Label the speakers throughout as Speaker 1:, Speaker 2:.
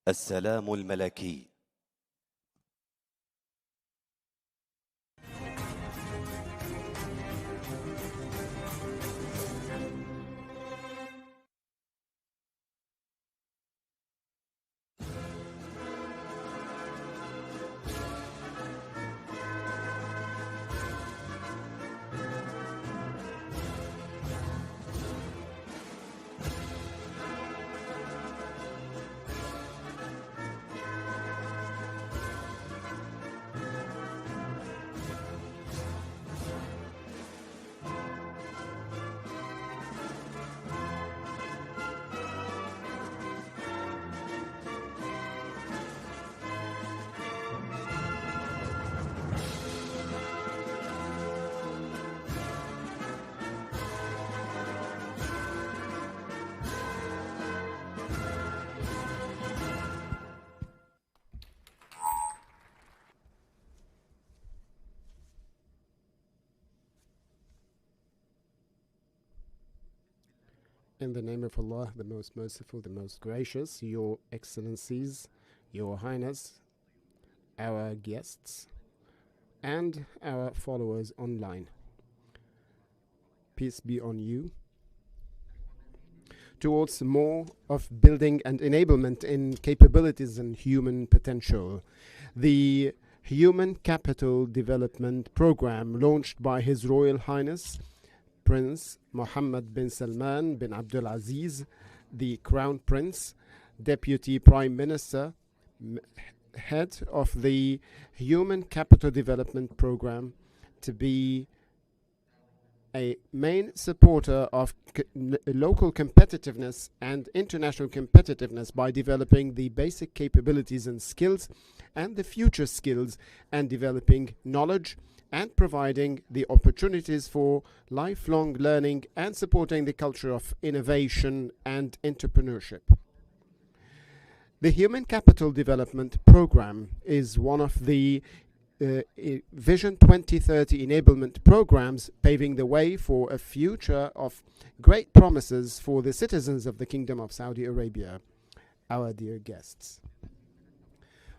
Speaker 1: السلام الملكي.
Speaker 2: In the name of Allah, the most merciful, the most gracious, Your Excellencies, Your Highness, our guests, and our followers online. Peace be on you. Towards more of building and enablement in capabilities and human potential, the Human Capital Development Program launched by His Royal Highness Prince Mohammed bin Salman bin Abdulaziz, the Crown Prince, Deputy Prime Minister, head of the Human Capital Development Program, to be a main supporter of local competitiveness and international competitiveness by developing the basic capabilities and skills and the future skills, and developing knowledge and providing the opportunities for lifelong learning and supporting the culture of innovation and entrepreneurship. The Human Capital Development Program is one of the Vision 2030 enablement programs, paving the way for a future of great promises for the citizens of the Kingdom of Saudi Arabia, our dear guests.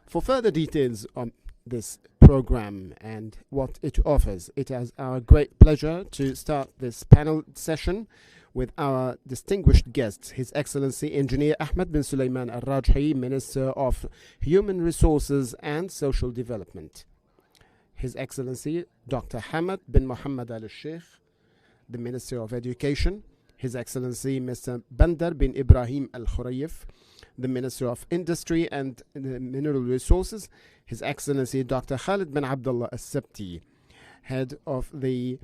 Speaker 2: For further details on this program and what it offers, it is our great pleasure to start this panel session with our distinguished guests, His Excellency Engineer Ahmed bin Sulaiman Al-Rajhi, Minister of Human Resources and Social Development. His Excellency Dr. Hamad bin Mohammed Al-Sheikh, the Minister of Education. His Excellency Mr. Bandar bin Ibrahim Al-Khorayef, the Minister of Industry and Mineral Resources. His Excellency Dr. Khalid bin Abdullah Al-Sabti, Head of the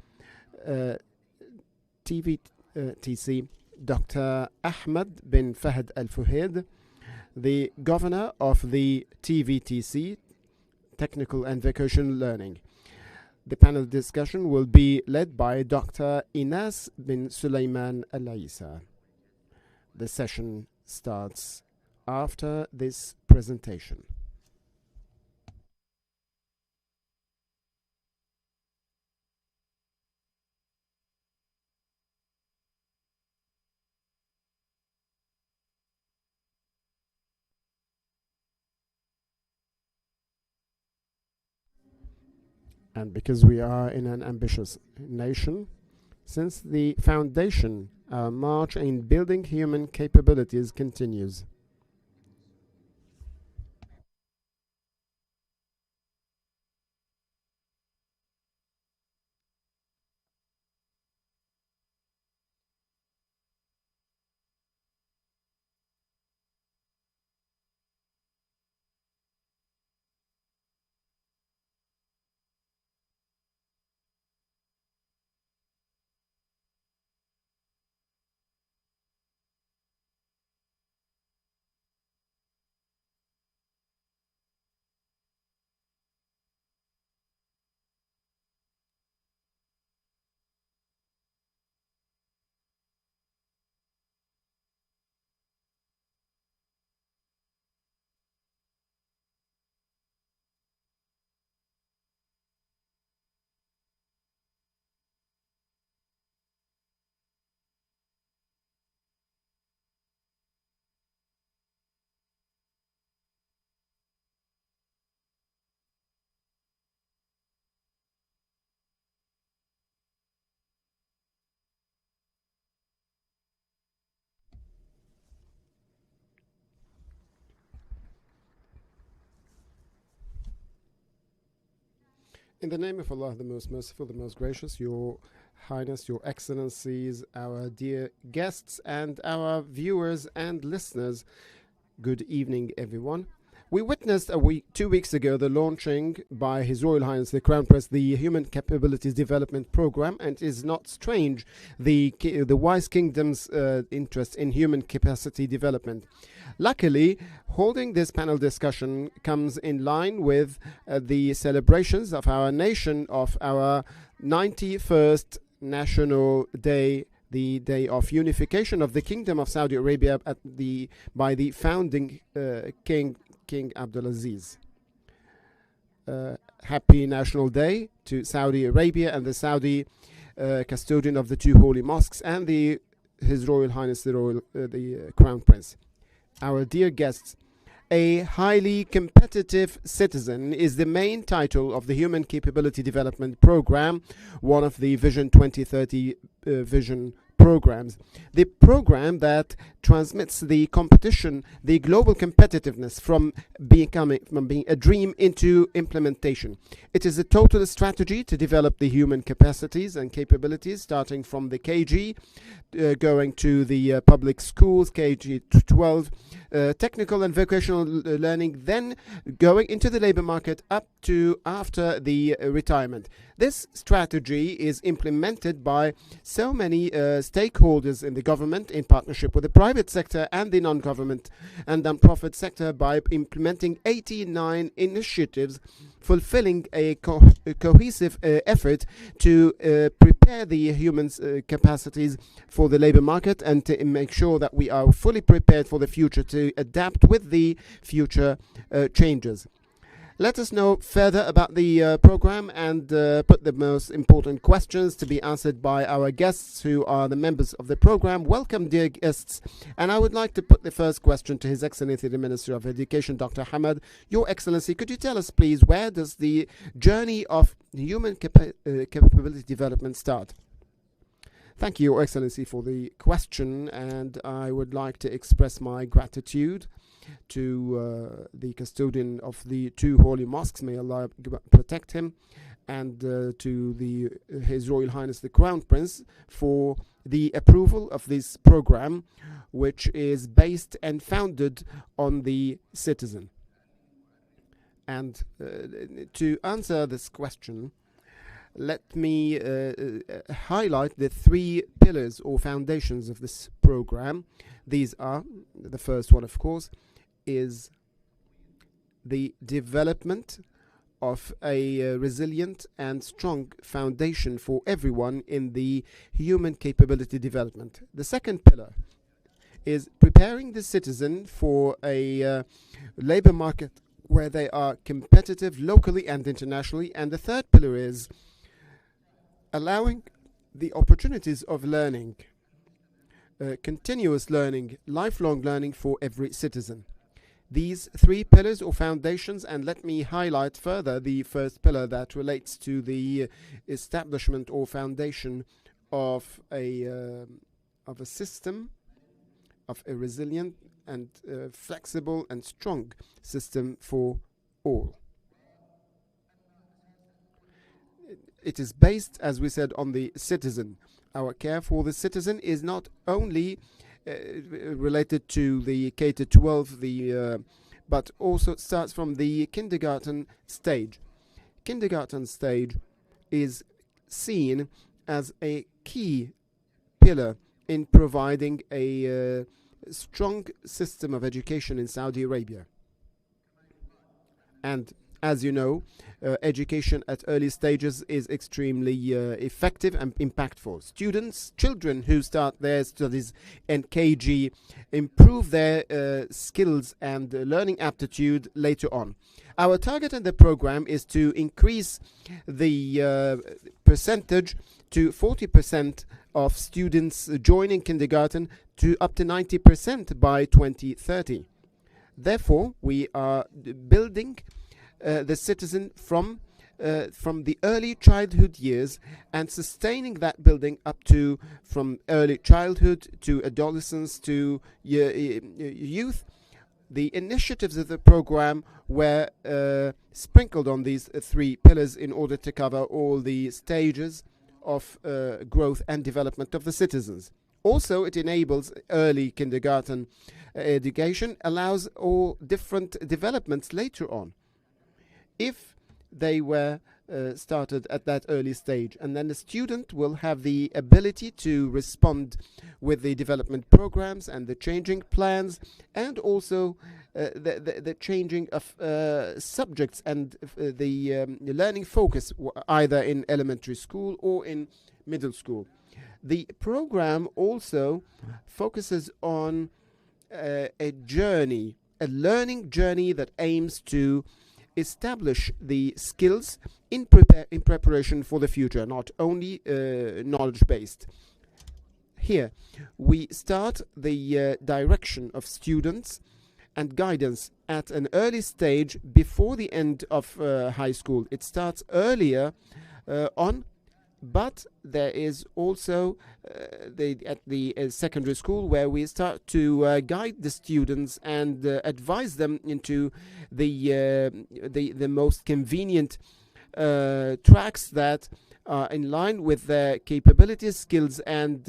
Speaker 2: TVTC. Dr. Ahmed bin Fahd Al-Fuhaid, the Governor of the TVTC, Technical and Vocational Learning. The panel discussion will be led by Dr. Enas bin Sulaiman Al-Issa. The session starts after this presentation. And because we are in an ambitious nation, since the foundation, our march in building human capabilities continues. In the name of Allah, the most merciful, the most gracious, Your Highness, Your Excellencies, our dear guests, and our viewers and listeners, good evening, everyone. We witnessed 2 weeks ago the launching by His Royal Highness the Crown Prince the Human Capabilities Development Program, and it is not strange the wise kingdom's interest in human capacity development. Luckily, holding this panel discussion comes in line with the celebrations of our nation of our 91st National Day, the day of unification of the Kingdom of Saudi Arabia by the founding King Abdulaziz. Happy National Day to Saudi Arabia and the Saudi custodian of the two holy mosques and His Royal Highness the Crown Prince. Our dear guests, a highly competitive citizen is the main title of the Human Capability Development Program, one of the Vision 2030 vision programs. The program that transmits the competition, the global competitiveness from being a dream into implementation. It is a total strategy to develop the human capacities and capabilities, starting from the KG, going to the public schools, KG to 12, technical and vocational learning, then going into the labor market up to after the retirement. This strategy is implemented by so many stakeholders in the government in partnership with the private sector and the non-government and non-profit sector by implementing 89 initiatives, fulfilling a cohesive effort to prepare the humans' capacities for the labor market and to make sure that we are fully prepared for the future to adapt with the future changes. Let us know further about the program and put the most important questions to be answered by our guests who are the members of the program. Welcome, dear guests. And I would like to put the first question to His Excellency the Minister of Education, Dr. Hamad. Your Excellency, could you tell us, please, where does the journey of human capability development start? Thank you, Your Excellency, for the question, and I would like to express my gratitude to the custodian of the two holy mosques, may Allah protect him, and to His Royal Highness the Crown Prince for the approval of this program, which is based and founded on the citizen. And to answer this question, let me highlight the three pillars or foundations of this program. These are, the first one, of course, is the development of a resilient and strong foundation for everyone in the human capability development. The second pillar is preparing the citizen for a labor market where they are competitive locally and internationally. And the third pillar is allowing the opportunities of learning, continuous learning, lifelong learning for every citizen. These three pillars or foundations, and let me highlight further the first pillar that relates to the establishment or foundation of a system, of a resilient and flexible and strong system for all. It is based, as we said, on the citizen. Our care for the citizen is not only related to the K-12, but also starts from the kindergarten stage. Kindergarten stage is seen as a key pillar in providing a strong system of education in Saudi Arabia. And as you know, education at early stages is extremely effective and impactful. Children who start their studies in KG improve their skills and learning aptitude later on. Our target in the program is to increase the percentage to 40% of students joining kindergarten to up to 90% by 2030. Therefore, we are building the citizen from the early childhood years and sustaining that building up to from early childhood to adolescence to youth, The initiatives of the program were sprinkled on these three pillars in order to cover all the stages of growth and development of the citizens. Also, it enables early kindergarten education, allows all different developments later on, if they were started at that early stage. And then the student will have the ability to respond with the development programs and the changing plans, and also the changing of subjects and the learning focus, either in elementary school or in middle school. The program also focuses on a journey, a learning journey that aims to establish the skills in preparation for the future, not only knowledge-based. Here, we start the direction of students and guidance at an early stage before the end of high school. It starts earlier on, but there is also at the secondary school, where we start to guide the students and advise them into the most convenient tracks that are in line with their capabilities, skills, and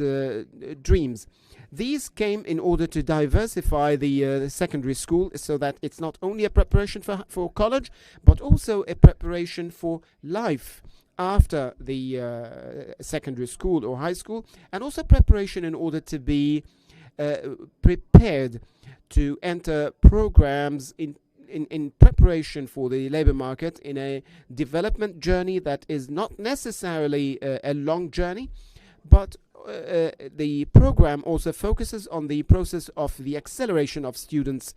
Speaker 2: dreams. These came in order to diversify the secondary school, so that it's not only a preparation for college, but also a preparation for life after the secondary school or high school, and also preparation in order to be prepared to enter programs in preparation for the labor market, in a development journey that is not necessarily a long journey, but the program also focuses on the process of the acceleration of students'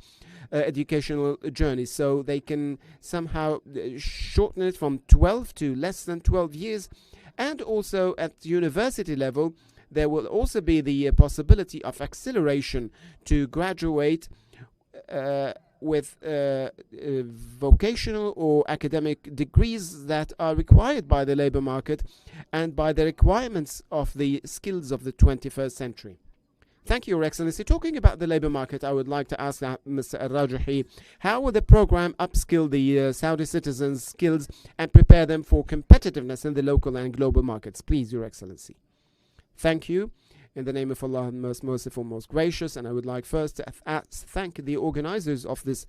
Speaker 2: educational journey, so they can somehow shorten it from 12 to less than 12 years. And also at university level, there will also be the possibility of acceleration to graduate with vocational or academic degrees that are required by the labor market and by the requirements of the skills of the 21st century. Thank you, Your Excellency. Talking about the labor market, I would like to ask Mr. Al-Rajhi, how will the program upskill the Saudi citizens' skills and prepare them for competitiveness in the local and global markets? Please, Your Excellency. Thank you. In the name of Allah, most merciful, most gracious, and I would like first to thank the organizers of this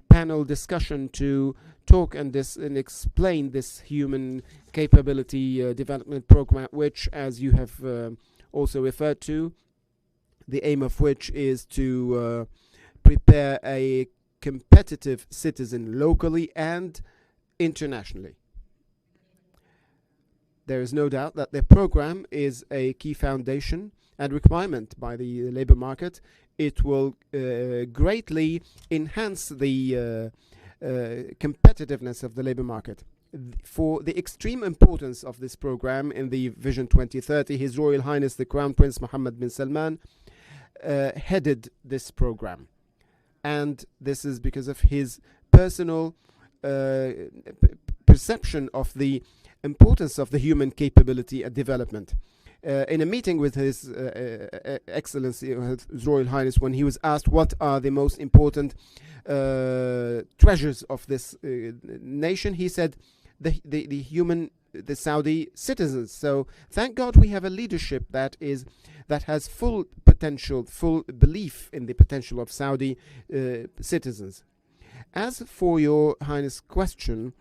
Speaker 2: panel discussion to talk and explain this human capability development program, which, as you have also referred to, the aim of which is to prepare a competitive citizen locally and internationally. There is no doubt that the program is a key foundation and requirement by the labor market. It will greatly enhance the competitiveness of the labor market. For the extreme importance of this program in the Vision 2030, His Royal Highness the Crown Prince Mohammed bin Salman headed this program, and this is because of his personal perception of the importance of the human capability and development. In a meeting with His Excellency, His Royal Highness, when he was asked what are the most important treasures of this nation, he said the Saudi citizens. So thank God we have a leadership that has full potential, full belief in the potential of Saudi citizens. As for Your Highness question,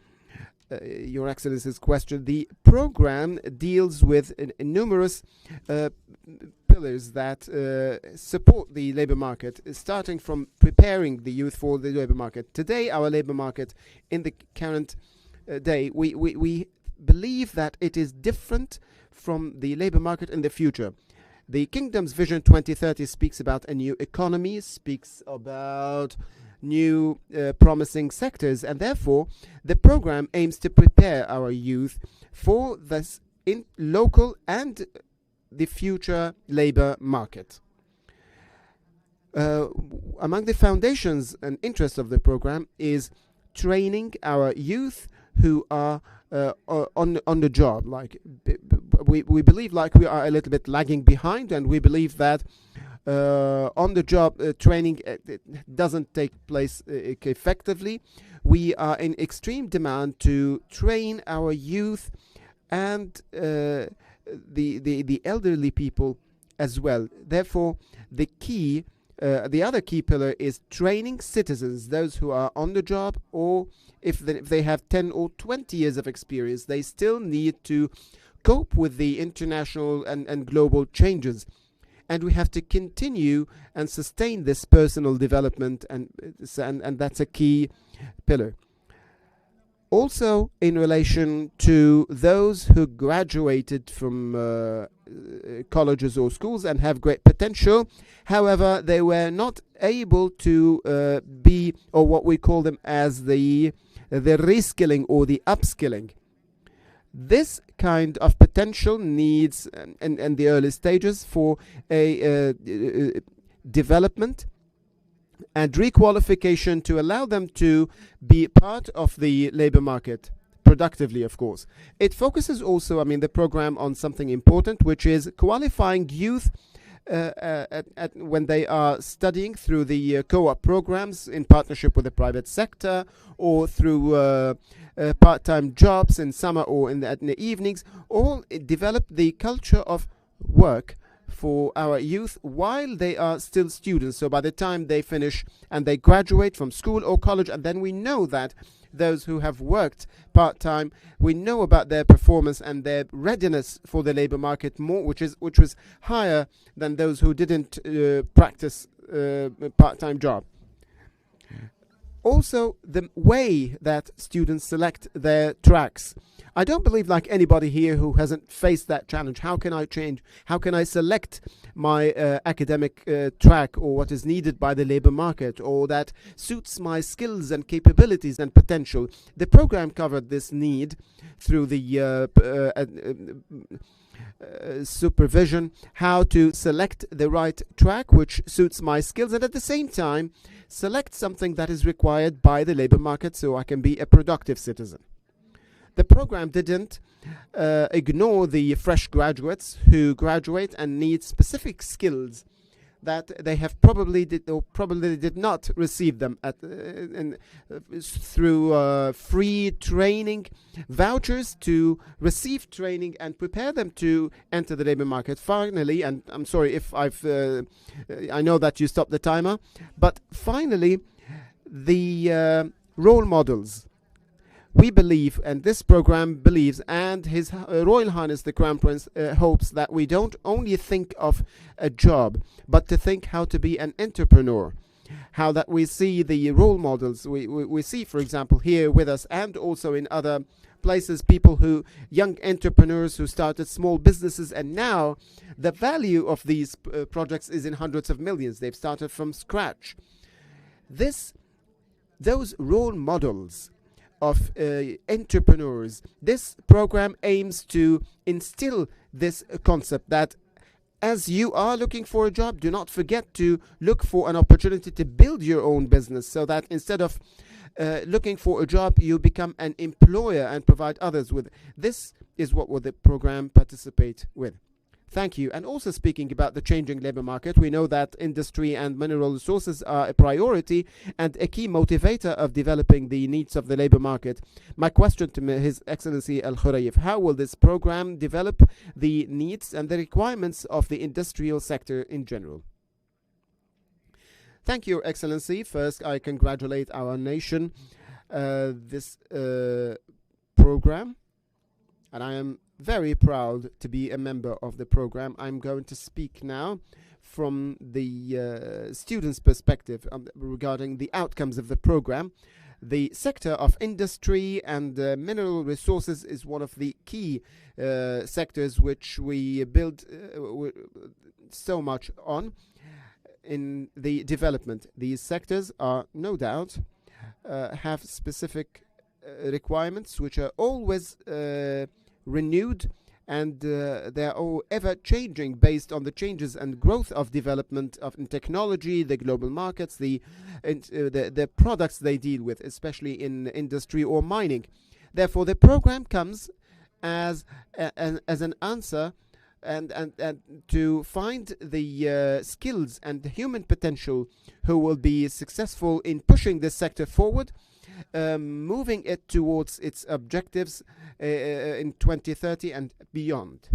Speaker 2: Your Excellency's question, the program deals with numerous pillars that support the labor market, starting from preparing the youth for the labor market. Today, our labor market in the current day, we believe that it is different from the labor market in the future. The Kingdom's Vision 2030 speaks about a new economy, speaks about new promising sectors, and therefore the program aims to prepare our youth for this in local and the future labor market. Among the foundations and interests of the program is training our youth who are on the job. Like we believe like we are a little bit lagging behind, and we believe that on-the-job training doesn't take place effectively. We are in extreme demand to train our youth and the elderly people as well. Therefore, the other key pillar is training citizens, those who are on the job, or if they have 10 or 20 years of experience, they still need to cope with the international and global changes. And we have to continue and sustain this personal development, and that's a key pillar. Also, in relation to those who graduated from colleges or schools and have great potential, however, they were not able to be, or what we call them as the reskilling or the upskilling. This kind of potential needs, in the early stages, for a development and requalification to allow them to be part of the labor market productively, of course. It focuses also, the program, on something important, which is qualifying youth when they are studying through the co-op programs in partnership with the private sector, or through part-time jobs in summer or in the evenings. All develop the culture of work for our youth while they are still students. So by the time they finish and they graduate from school or college, and then we know that those who have worked part-time, we know about their performance and their readiness for the labor market more, which was higher than those who didn't practice part-time job. Also, the way that students select their tracks. I don't believe, like anybody here who hasn't faced that challenge, how can I change? How can I select my academic track, or what is needed by the labor market, or that suits my skills and capabilities and potential? The program covered this need through the supervision, how to select the right track which suits my skills, and at the same time select something that is required by the labor market so I can be a productive citizen. The program didn't ignore the fresh graduates who graduate and need specific skills that they have probably did not receive them through free training vouchers to receive training and prepare them to enter the labor market. Finally, and I'm sorry if I know that you stopped the timer, but finally, the role models. We believe, and this program believes, and His Royal Highness the Crown Prince hopes, that we don't only think of a job, but to think how to be an entrepreneur. How that we see the role models. We see, for example, here with us and also in other places, young entrepreneurs who started small businesses, and now the value of these projects is in hundreds of millions. They've started from scratch. Those role models of entrepreneurs, this program aims to instill this concept that as you are looking for a job, do not forget to look for an opportunity to build your own business, so that instead of looking for a job, you become an employer and provide others with. This is what the program participate with. Thank you. And also, speaking about the changing labor market, we know that industry and mineral resources are a priority and a key motivator of developing the needs of the labor market. My question to His Excellency Al-Khorayef: how will this program develop the needs and the requirements of the industrial sector in general? Thank you, Your Excellency. First, I congratulate our nation this program, and I am very proud to be a member of the program. I'm going to speak now from the students' perspective regarding the outcomes of the program. The sector of industry and mineral resources is one of the key sectors which we build so much on in the development. These sectors are no doubt have specific requirements which are always renewed, and they are all ever changing based on the changes and growth of development in technology, the global markets, the products they deal with, especially in industry or mining. Therefore, the program comes as an answer and to find the skills and the human potential who will be successful in pushing this sector forward, moving it towards its objectives in 2030 and beyond.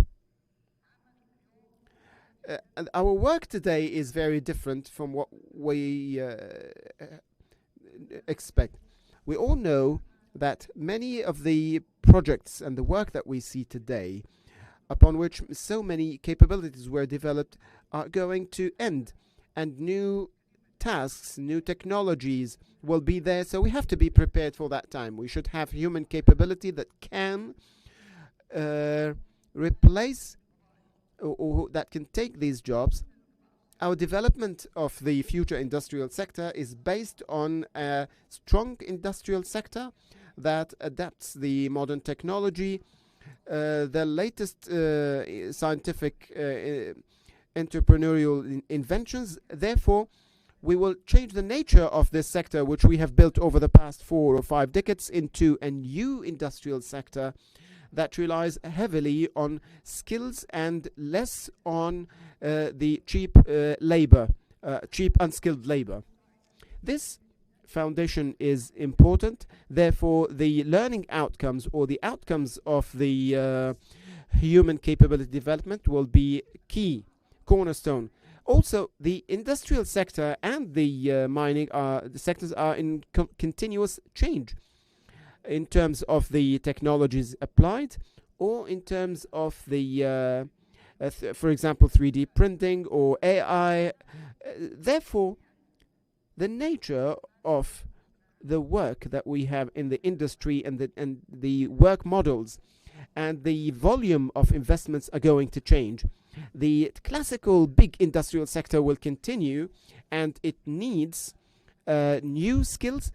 Speaker 2: And our work today is very different from what we expect. We all know that many of the projects and the work that we see today, upon which so many capabilities were developed, are going to end, and new tasks, new technologies will be there. So we have to be prepared for that time. We should have human capability that can replace or that can take these jobs. Our development of the future industrial sector is based on a strong industrial sector that adapts the modern technology, the latest scientific entrepreneurial inventions. Therefore, we will change the nature of this sector, which we have built over the past 4 or 5 decades, into a new industrial sector that relies heavily on skills and less on the cheap labor, cheap unskilled labor. This foundation is important. Therefore, the learning outcomes or the outcomes of the human capability development will be key, cornerstone. Also, the industrial sector and the mining sectors are in continuous change in terms of the technologies applied, or in terms of the, for example, 3D printing or AI. Therefore, the nature of the work that we have in the industry and the work models and the volume of investments are going to change. The classical big industrial sector will continue, and it needs new skills.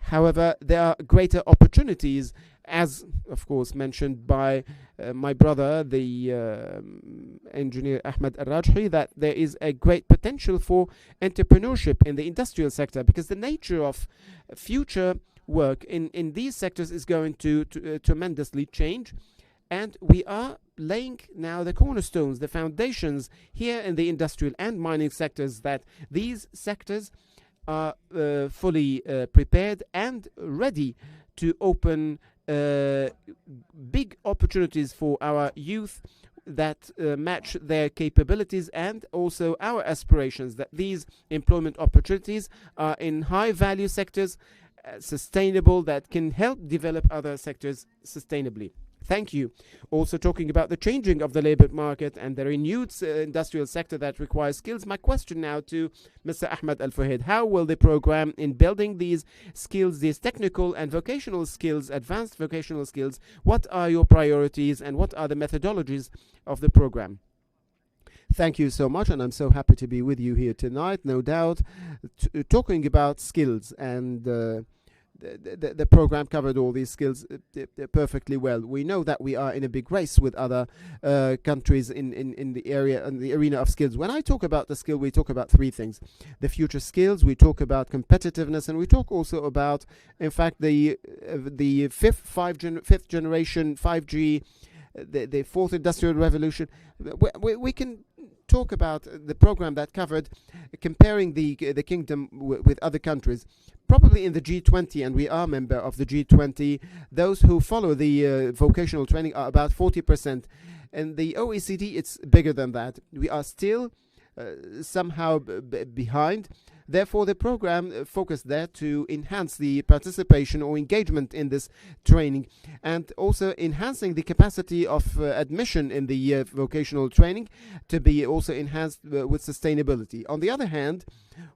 Speaker 2: However, there are greater opportunities, as of course mentioned by my brother, the engineer Ahmed Al-Rajhi, that there is a great potential for entrepreneurship in the industrial sector, because the nature of future work in these sectors is going to tremendously change. And we are laying now the cornerstones, the foundations here in the industrial and mining sectors, that these sectors are fully prepared and ready to open big opportunities for our youth that match their capabilities and also our aspirations, that these employment opportunities are in high value sectors, sustainable, that can help develop other sectors sustainably. Thank you. Also talking about the changing of the labor market and the renewed industrial sector that requires skills. My question now to Mr. Ahmed Al-Fuhaid: how will the program in building these skills, these technical and vocational skills, advanced vocational skills, what are your priorities and what are the methodologies of the program? Thank you so much, and I'm so happy to be with you here tonight. No doubt, talking about skills, and the program covered all these skills perfectly well. We know that we are in a big race with other countries in the area and the arena of skills. When I talk about the skill, we talk about 3 things: the future skills, we talk about competitiveness, and we talk also about, in fact, the fifth generation 5G, the fourth industrial revolution. We can talk about the program that covered comparing the kingdom with other countries. Probably in the G20, and we are a member of the G20, those who follow the vocational training are about 40%. In the OECD, it's bigger than that. We are still somehow behind. Therefore, the program focused there to enhance the participation or engagement in this training, and also enhancing the capacity of admission in the vocational training to be also enhanced with sustainability. On the other hand,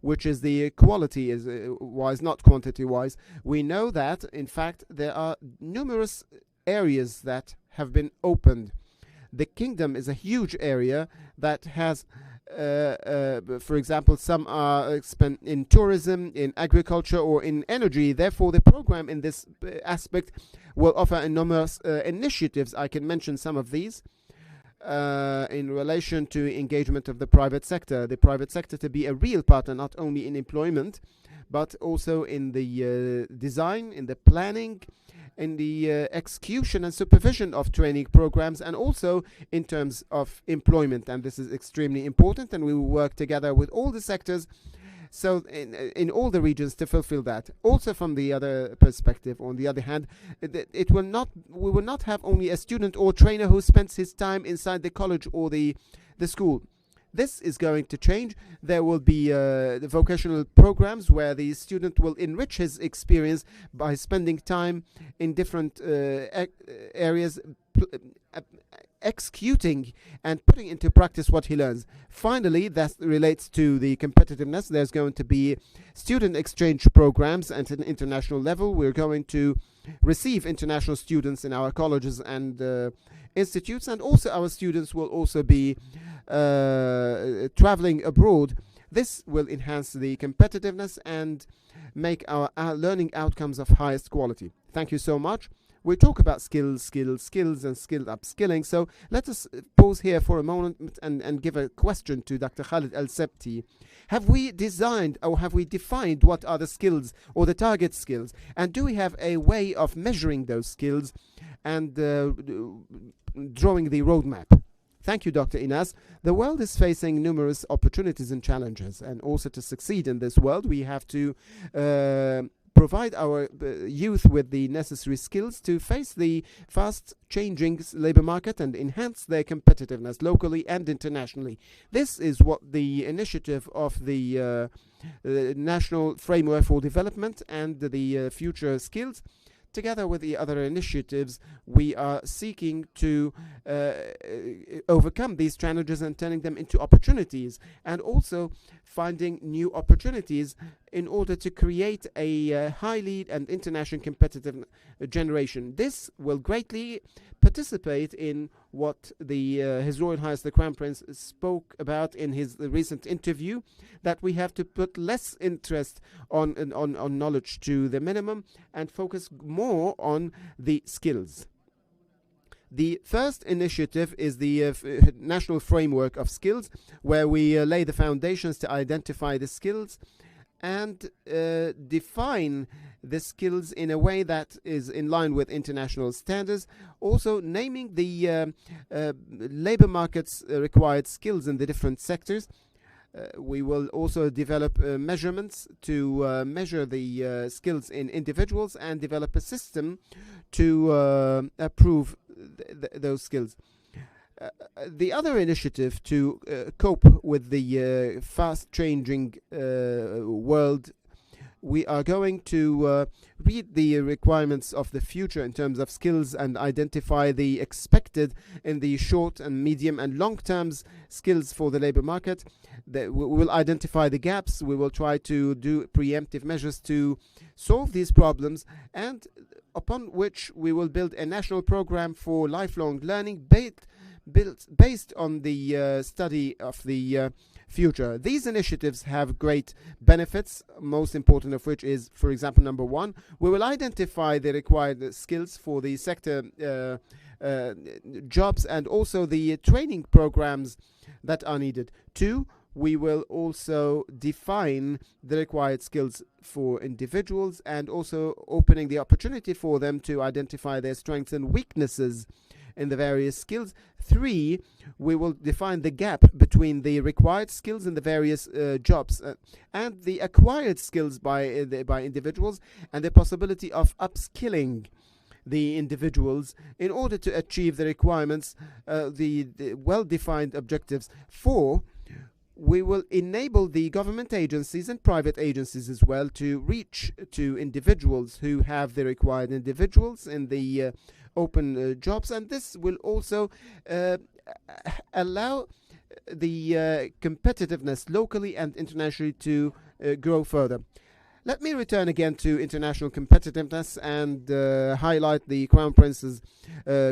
Speaker 2: which is the quality is wise, not quantity wise, we know that in fact there are numerous areas that have been opened. The kingdom is a huge area that has for example, some are spent in tourism, in agriculture, or in energy. Therefore, the program in this aspect will offer enormous initiatives. I can mention some of these in relation to engagement of the private sector. The private sector to be a real partner, not only in employment, but also in the design, in the planning, in the execution and supervision of training programs, and also in terms of employment. And this is extremely important, and we will work together with all the sectors, so in all the regions, to fulfill that. Also, from the other perspective, on the other hand, we will not have only a student or trainer who spends his time inside the college or the school. This is going to change. There will be the vocational programs where the student will enrich his experience by spending time in different areas, executing and putting into practice what he learns. Finally, that relates to the competitiveness. There's going to be student exchange programs at an international level. We're going to receive international students in our colleges and institutes, and also our students will also be traveling abroad. This will enhance the competitiveness and make our learning outcomes of highest quality. Thank you so much. We talk about skills, and skill upskilling. So let us pause here for a moment and give a question to Dr. Khalid Al-Sabti. Have we designed or have we defined what are the skills or the target skills? And do we have a way of measuring those skills and drawing the roadmap? Thank you, Dr. Enas. The world is facing numerous opportunities and challenges, and also to succeed in this world, we have to provide our youth with the necessary skills to face the fast-changing labor market and enhance their competitiveness locally and internationally. This is what the initiative of the National Framework for Development and the Future Skills, together with the other initiatives, we are seeking to overcome these challenges and turning them into opportunities, and also finding new opportunities in order to create a highly and international competitive generation. This will greatly participate in what His Royal Highness the Crown Prince spoke about in his recent interview, that we have to put less interest on knowledge to the minimum and focus more on the skills. The first initiative is the National Framework of Skills, where we lay the foundations to identify the skills and define the skills in a way that is in line with international standards, also naming the labor market's required skills in the different sectors. We will also develop measurements to measure the skills in individuals and develop a system to approve those skills. The other initiative to cope with the fast-changing world, we are going to read the requirements of the future in terms of skills and identify the expected in the short and medium and long-term skills for the labor market. We will identify the gaps. We will try to do preemptive measures to solve these problems, and upon which we will build a national program for lifelong learning based on the study of the future. These initiatives have great benefits, most important of which is, for example, number one, we will identify the required skills for the sector jobs and also the training programs that are needed. Two, we will also define the required skills for individuals and also opening the opportunity for them to identify their strengths and weaknesses in the various skills. Three, we will define the gap between the required skills in the various jobs and the acquired skills by individuals, and the possibility of upskilling the individuals in order to achieve the requirements, the well-defined objectives. Four, we will enable the government agencies and private agencies as well to reach to individuals who have the required individuals in the open jobs, and this will also allow the competitiveness locally and internationally to grow further. Let me return again to international competitiveness and highlight the Crown Prince's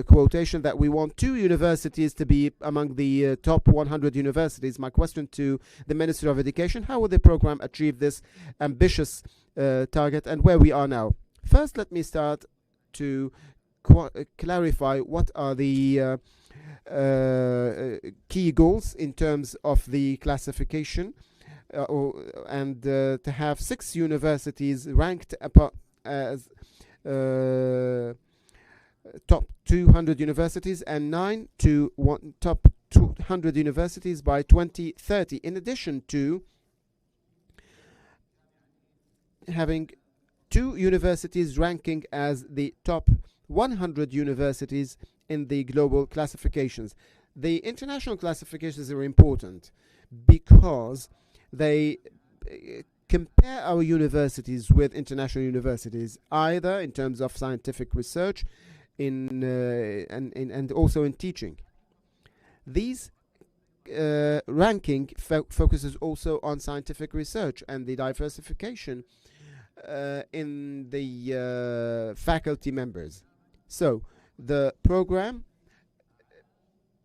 Speaker 2: quotation that we want 2 universities to be among the top 100 universities. My question to the Minister of Education: how will the program achieve this ambitious target and where we are now? First, let me start to clarify what are the key goals in terms of the classification. to have 6 universities ranked as top 200 universities and 9 to top 200 universities by 2030, in addition to having 2 universities ranking as the top 100 universities in the global classifications. The international classifications are important because they compare our universities with international universities, either in terms of scientific research and also in teaching. These ranking focuses also on scientific research and the diversification in the faculty members. So the program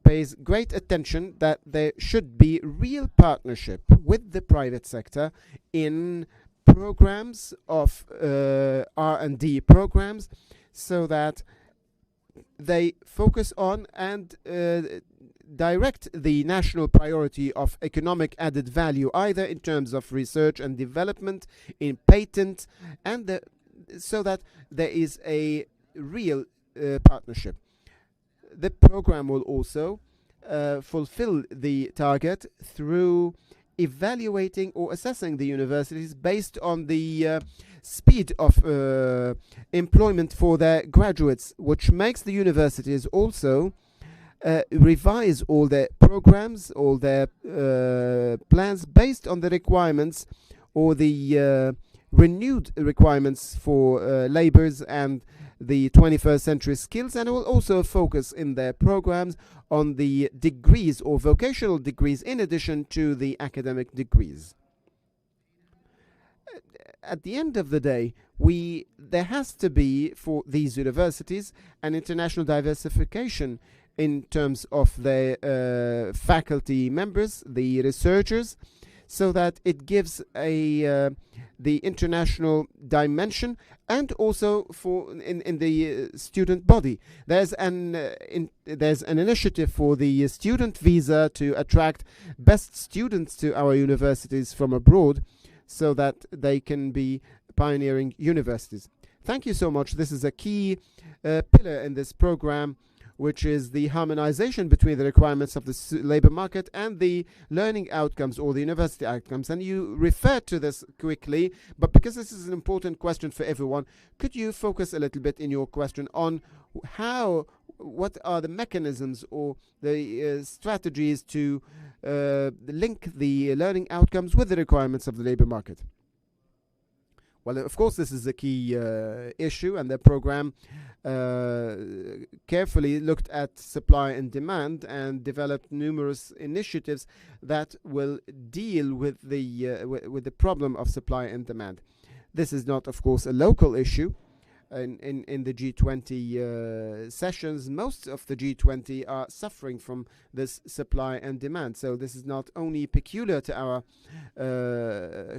Speaker 2: pays great attention that there should be real partnership with the private sector in programs of R&D programs, so that they focus on and direct the national priority of economic added value, either in terms of research and development, in patent, and so that there is a real partnership. The program will also fulfill the target through evaluating or assessing the universities based on the speed of employment for their graduates, which makes the universities also revise all their programs, all their plans based on the requirements or the renewed requirements for labors and the 21st century skills, and will also focus in their programs on the degrees or vocational degrees in addition to the academic degrees. At the end of the day, there has to be for these universities an international diversification in terms of their faculty members, the researchers, so that it gives the international dimension, and also for in the student body. There's an initiative for the student visa to attract best students to our universities from abroad, so that they can be pioneering universities. Thank you so much. This is a key pillar in this program, which is the harmonization between the requirements of the labor market and the learning outcomes or the university outcomes. And you referred to this quickly, but because this is an important question for everyone, could you focus a little bit in your question on what are the mechanisms or the strategies to link the learning outcomes with the requirements of the labor market? Well, of course, this is a key issue, and the program carefully looked at supply and demand and developed numerous initiatives that will deal with the problem of supply and demand. This is not, of course, a local issue. In the G20 sessions, most of the G20 are suffering from this supply and demand. So this is not only peculiar to our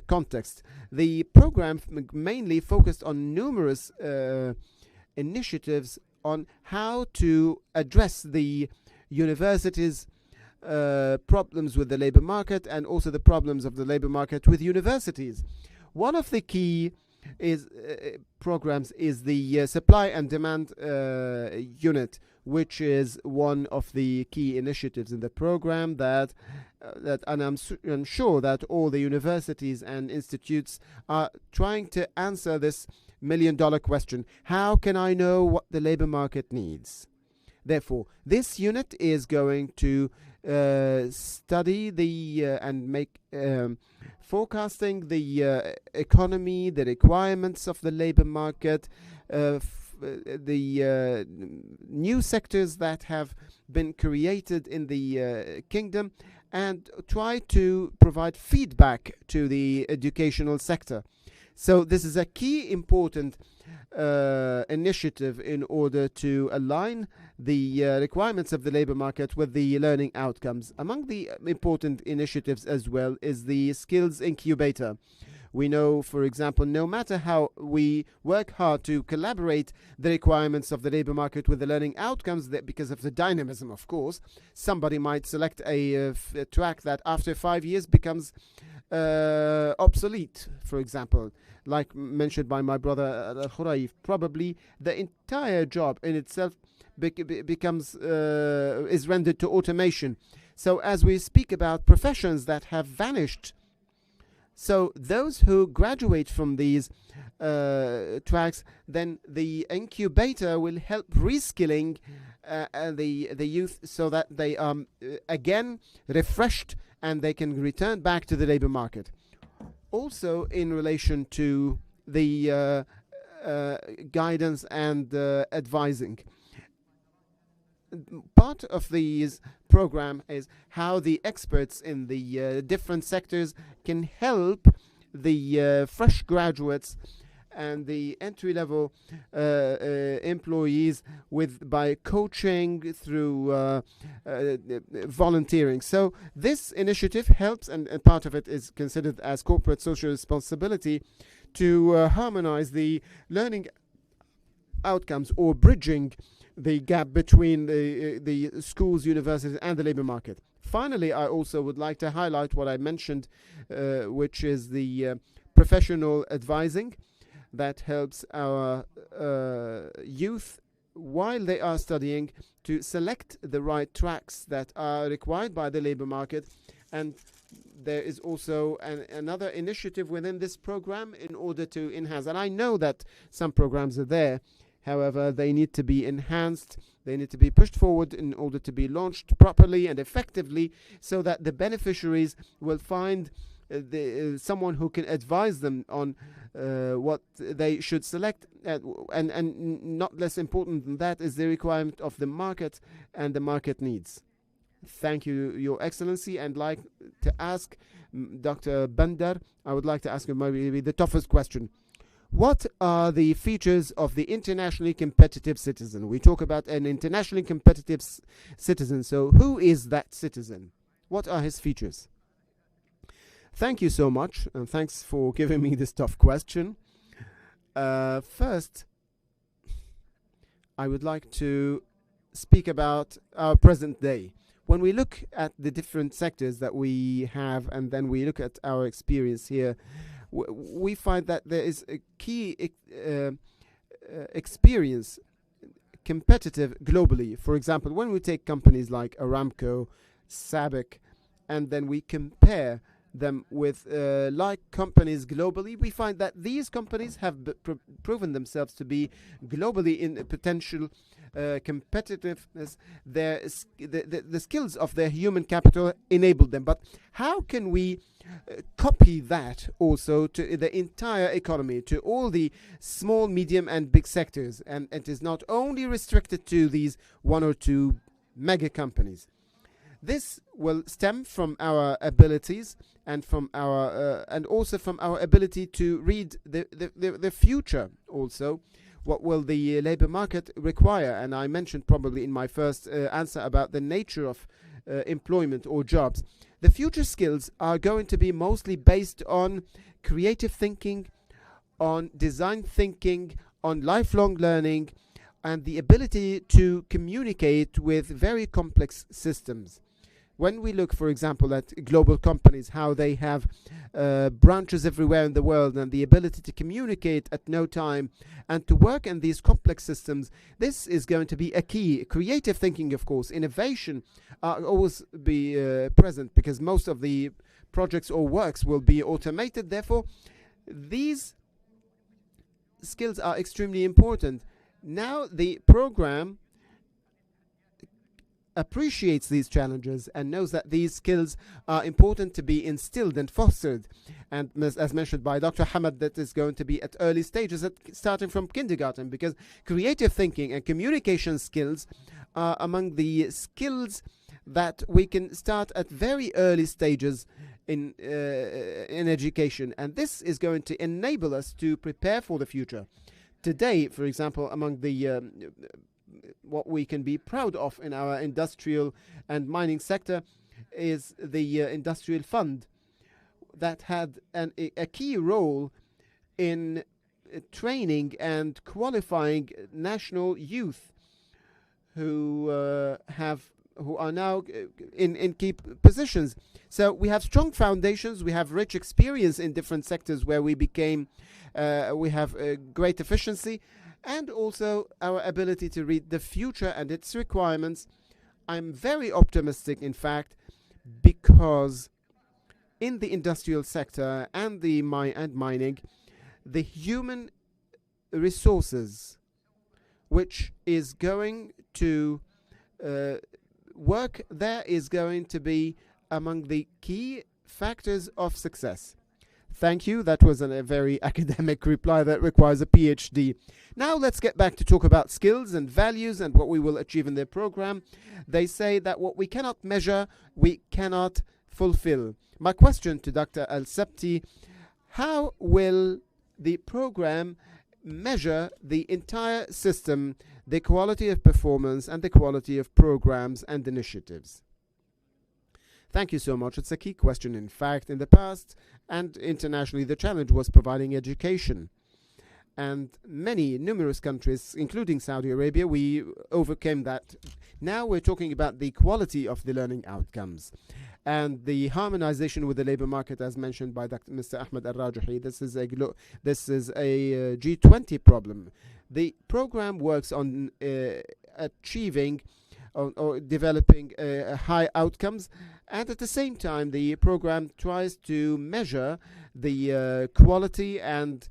Speaker 2: context. The program mainly focused on numerous initiatives on how to address the universities' problems with the labor market, and also the problems of the labor market with universities. One of the key programs is the supply and demand unit, which is one of the key initiatives in the program and I'm sure that all the universities and institutes are trying to answer this million-dollar question: how can I know what the labor market needs? Therefore, this unit is going to study and make forecasting the economy, the requirements of the labor market, the new sectors that have been created in the kingdom, and try to provide feedback to the educational sector. So this is a key important initiative in order to align the requirements of the labor market with the learning outcomes. Among the important initiatives as well is the skills incubator. We know, for example, no matter how we work hard to collaborate the requirements of the labor market with the learning outcomes, that because of the dynamism, of course, somebody might select a track that after 5 years becomes obsolete, for example, like mentioned by my brother Al-Khorayef. Probably the entire job in itself becomes is rendered to automation. So as we speak about professions that have vanished, so those who graduate from these tracks, then the incubator will help reskilling the youth so that they are again refreshed and they can return back to the labor market. Also, in relation to the guidance and advising, part of these program is how the experts in the different sectors can help the fresh graduates and the entry-level employees by coaching through volunteering. So this initiative helps, and part of it is considered as corporate social responsibility, to harmonize the learning outcomes or bridging the gap between the schools, universities, and the labor market. Finally, I also would like to highlight what I mentioned, which is the professional advising that helps our youth while they are studying to select the right tracks that are required by the labor market. And there is also another initiative within this program in order to enhance. And I know that some programs are there. However, they need to be enhanced. They need to be pushed forward in order to be launched properly and effectively, so that the beneficiaries will find someone who can advise them on what they should select. And not less important than that is the requirement of the market and the market needs. Thank you, Your Excellency. And like to ask Dr. Bandar, I would like to ask him maybe the toughest question. What are the features of the internationally competitive citizen? We talk about an internationally competitive citizen. So who is that citizen? What are his features? Thank you so much, and thanks for giving me this tough question. First, I would like to speak about our present day. When we look at the different sectors that we have, and then we look at our experience here, we find that there is a key experience competitive globally. For example, when we take companies like Aramco, SABIC, and then we compare them with like companies globally, we find that these companies have proven themselves to be globally in potential competitiveness. The skills of their human capital enabled them. But how can we copy that also to the entire economy, to all the small, medium, and big sectors? And it is not only restricted to these one or two mega companies. This will stem from our abilities and from our and also from our ability to read the future. Also, what will the labor market require? And I mentioned probably in my first answer about the nature of employment or jobs. The future skills are going to be mostly based on creative thinking, on design thinking, on lifelong learning, and the ability to communicate with very complex systems. When we look, for example, at global companies, how they have branches everywhere in the world and the ability to communicate at no time and to work in these complex systems, this is going to be a key. Creative thinking, of course, innovation always be present, because most of the projects or works will be automated. Therefore, these skills are extremely important. Now, the program appreciates these challenges and knows that these skills are important to be instilled and fostered. And as mentioned by Dr. Hamad, that is going to be at early stages, starting from kindergarten, because creative thinking and communication skills are among the skills that we can start at very early stages in education. And this is going to enable us to prepare for the future. Today, for example, among the what we can be proud of in our industrial and mining sector is the industrial fund that had a key role in training and qualifying national youth who have who are now in key positions. So we have strong foundations, we have rich experience in different sectors where we have great efficiency, and also our ability to read the future and its requirements. I'm very optimistic, in fact, because in the industrial sector and mining, the human resources which is going to work there is going to be among the key factors of success. Thank you. That was a very academic reply that requires a PhD. Now let's get back to talk about skills and values and what we will achieve in their program. They say that what we cannot measure, we cannot fulfill. My question to Dr. Al-Sabti: how will the program measure the entire system, the quality of performance and the quality of programs and initiatives? Thank you so much. It's a key question. In fact, in the past and internationally, the challenge was providing education. And numerous countries, including Saudi Arabia, we overcame that. Now we're talking about the quality of the learning outcomes and the harmonization with the labor market, as mentioned by Mr. Ahmed Al-Rajhi. This is a G20 problem. The program works on achieving or developing high outcomes, and at the same time the program tries to measure the quality and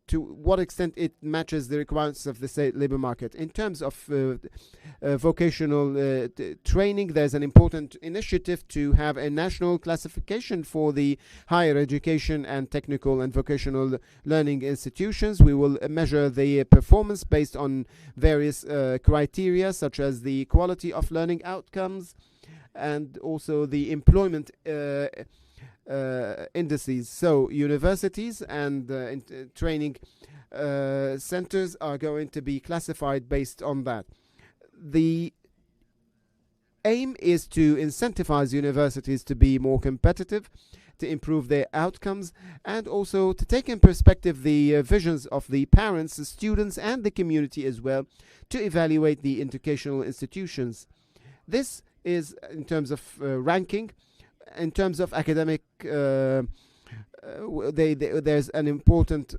Speaker 2: to what extent it matches the requirements of the state labor market. In terms of vocational training, there's an important initiative to have a national classification for the higher education and technical and vocational learning institutions. We will measure the performance based on various criteria, such as the quality of learning outcomes and also the employment indices. So universities and training centers are going to be classified based on that. The aim is to incentivize universities to be more competitive, to improve their outcomes, and also to take in perspective the visions of the parents, the students, and the community as well, to evaluate the educational institutions. This is in terms of ranking. In terms of academic, there's an important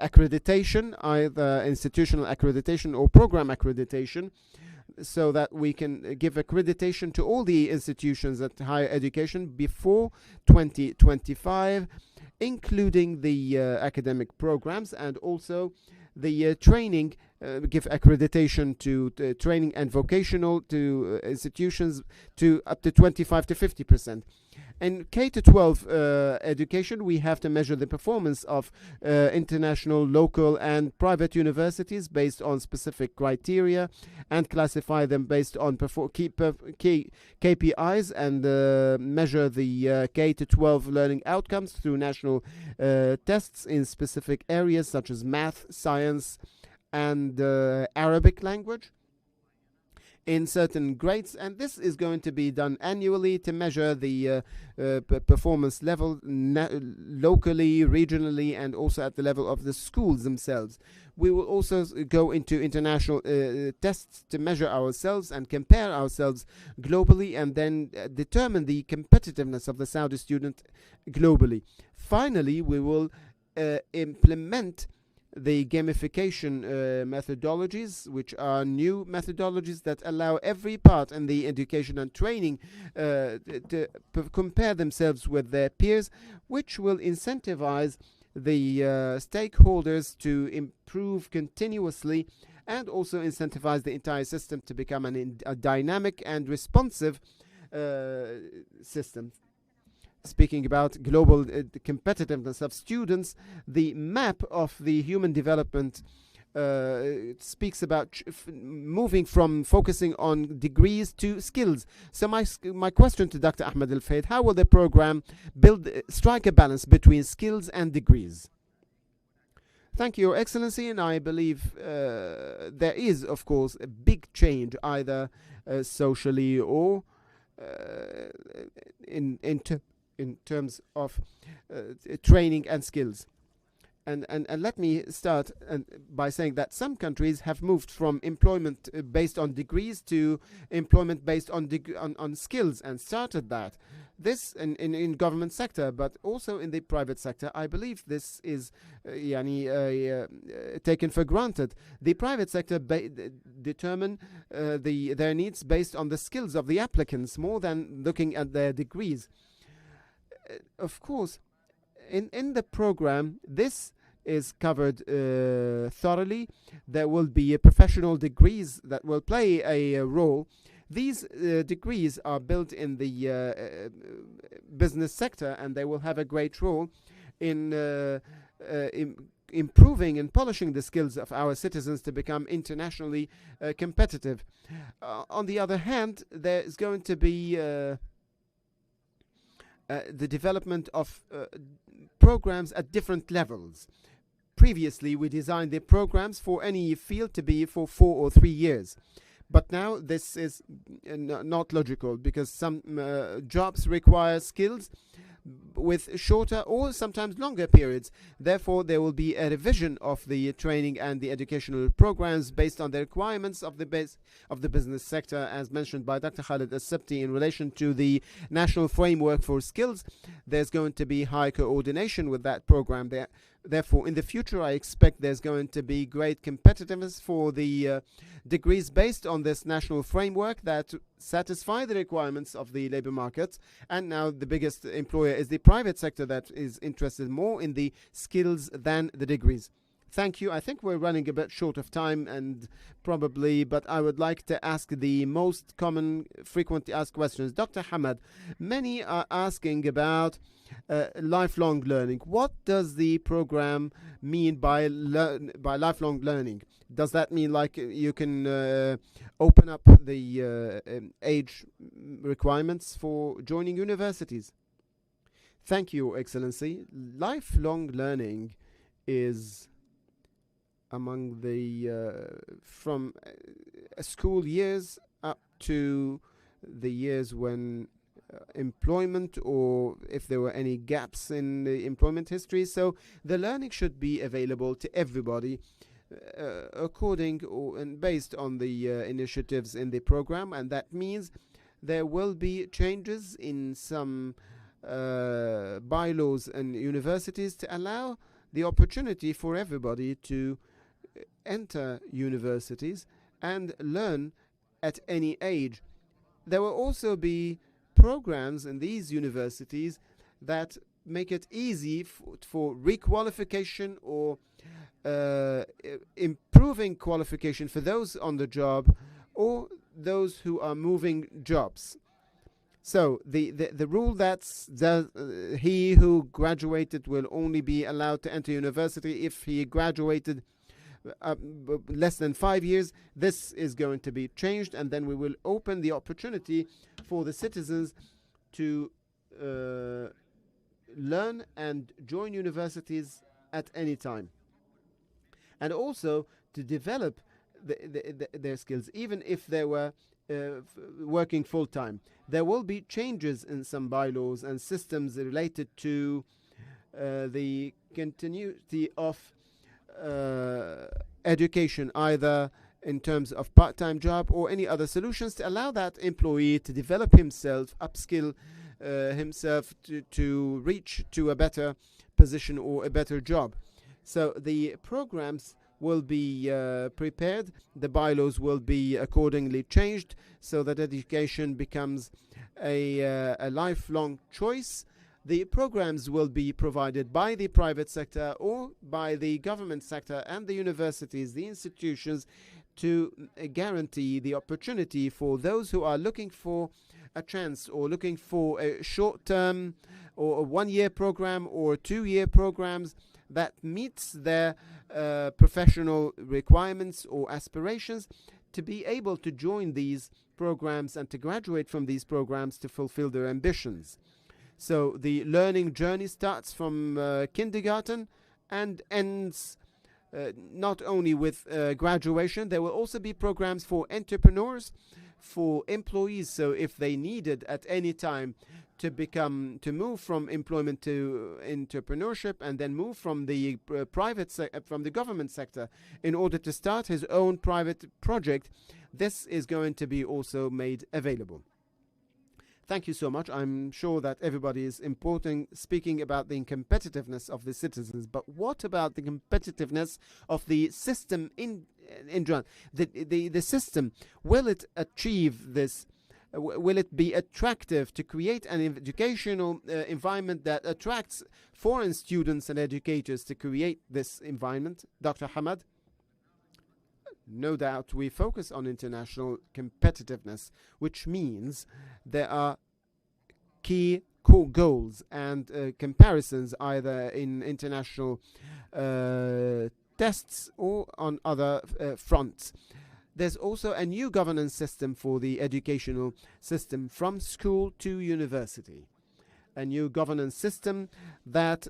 Speaker 2: accreditation, either institutional accreditation or program accreditation, so that we can give accreditation to all the institutions at higher education before 2025, including the academic programs, and also the training, give accreditation to training and vocational to institutions to up to 25 to 50%. In K-12 education, we have to measure the performance of international, local, and private universities based on specific criteria and classify them based on KPIs and measure the K-12 learning outcomes through national tests in specific areas such as math, science, and Arabic language in certain grades, and this is going to be done annually to measure the performance level locally, regionally, and also at the level of the schools themselves. We will also go into international tests to measure ourselves and compare ourselves globally, and then determine the competitiveness of the Saudi student globally. Finally, we will implement the gamification methodologies, which are new methodologies that allow every part in the education and training to compare themselves with their peers, which will incentivize the stakeholders to improve continuously and also incentivize the entire system to become a dynamic and responsive system. Speaking about global competitiveness of students, the map of the human development speaks about moving from focusing on degrees to skills. So my question to Dr. Ahmed Al-Faid: how will the program strike a balance between skills and degrees? Thank you, Your Excellency, and I believe there is, of course, a big change, either socially or in terms of training and skills. And let me start by saying that some countries have moved from employment based on degrees to employment based on skills, and started that. This in government sector, but also in the private sector. I believe this is taken for granted. The private sector determine their needs based on the skills of the applicants more than looking at their degrees. Of course, in the program, this is covered thoroughly. There will be professional degrees that will play a role. These degrees are built in the business sector, and they will have a great role in improving and polishing the skills of our citizens to become internationally competitive. On the other hand, there is going to be the development of programs at different levels. Previously, we designed the programs for any field to be for 4 or 3 years. But now this is not logical, because some jobs require skills with shorter or sometimes longer periods. Therefore, there will be a revision of the training and the educational programs based on the requirements of the business sector, as mentioned by Dr. Khalid Al-Sabti in relation to the National Framework for Skills. There's going to be high coordination with that program there. Therefore, in the future, I expect there's going to be great competitiveness for the degrees based on this national framework that satisfy the requirements of the labor market. And now the biggest employer is the private sector, that is interested more in the skills than the degrees. Thank you. I think we're running a bit short of time, and probably, but I would like to ask the most common, frequently asked questions. Dr. Hamad, many are asking about lifelong learning. What does the program mean by lifelong learning? Does that mean like you can open up the age requirements for joining universities? Thank you, Excellency. Lifelong learning is among the from school years up to the years when employment, or if there were any gaps in the employment history. So the learning should be available to everybody according and based on the initiatives in the program. And that means there will be changes in some bylaws and universities to allow the opportunity for everybody to enter universities and learn at any age. There will also be programs in these universities that make it easy for requalification or improving qualification for those on the job or those who are moving jobs. So the rule that's he who graduated will only be allowed to enter university if he graduated less than 5 years, this is going to be changed, and then we will open the opportunity for the citizens to learn and join universities at any time, and also to develop their skills, even if they were working full-time. There will be changes in some bylaws and systems related to the continuity of education, either in terms of part-time job or any other solutions, to allow that employee to develop himself, upskill himself to reach to a better position or a better job. So the programs will be prepared, the bylaws will be accordingly changed, so that education becomes a lifelong choice. The programs will be provided by the private sector or by the government sector and the universities, the institutions, to guarantee the opportunity for those who are looking for a chance or looking for a short-term or a 1-year program or 2-year programs that meets their professional requirements or aspirations, to be able to join these programs and to graduate from these programs to fulfill their ambitions. So the learning journey starts from kindergarten and ends not only with graduation. There will also be programs for entrepreneurs, for employees. So if they needed at any time to move from employment to entrepreneurship, and then move from the from the government sector in order to start his own private project. This is going to be also made available. Thank you so much. I'm sure that everybody is speaking about the competitiveness of the citizens, but what about the competitiveness of the system in general? The system, will it achieve this? Will it be attractive to create an educational environment that attracts foreign students and educators to create this environment? Dr. Hamad? No doubt we focus on international competitiveness, which means there are key core goals and comparisons either in international tests or on other fronts. There's also a new governance system for the educational system from school to university. A new governance system that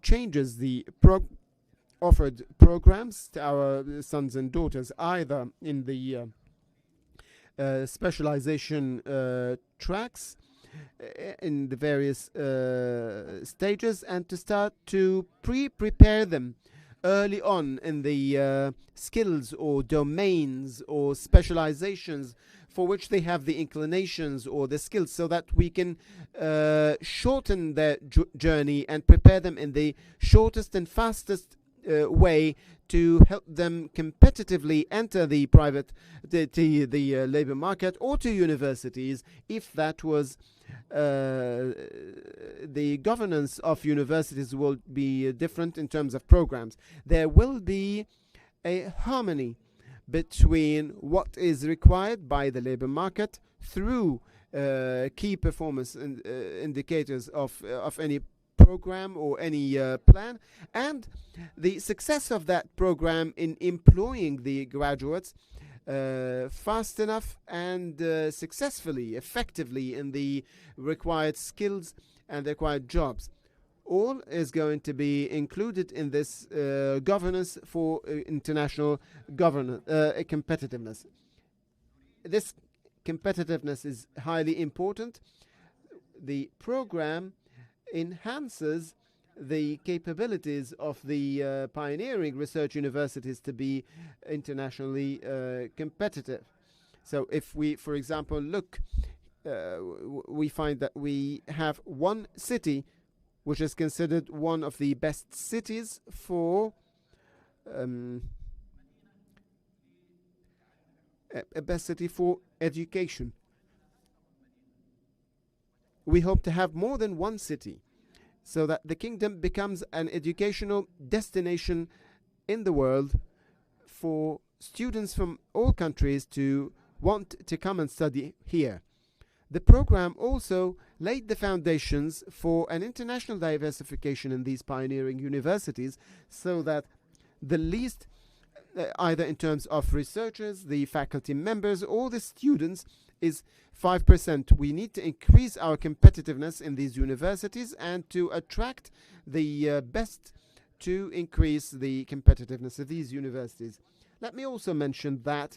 Speaker 2: changes the offered programs to our sons and daughters, either in the specialization tracks in the various stages, and to start to prepare them early on in the skills or domains or specializations for which they have the inclinations or the skills, so that we can shorten their journey and prepare them in the shortest and fastest way to help them competitively enter the labor market or to universities, if that was the governance of universities will be different in terms of programs. There will be a harmony between what is required by the labor market through key performance indicators of any program or any plan, and the success of that program in employing the graduates fast enough and successfully, effectively in the required skills and the required jobs. All is going to be included in this governance for international competitiveness. This competitiveness is highly important. The program enhances the capabilities of the pioneering research universities to be internationally competitive. So if we, for example, look, we find that we have one city which is considered one of the best cities for a best city for education. We hope to have more than one city, so that the kingdom becomes an educational destination in the world for students from all countries to want to come and study here. The program also laid the foundations for an international diversification in these pioneering universities, so that the least, either in terms of researchers, the faculty members, or the students, is 5%. We need to increase our competitiveness in these universities and to attract the best to increase the competitiveness of these universities. Let me also mention that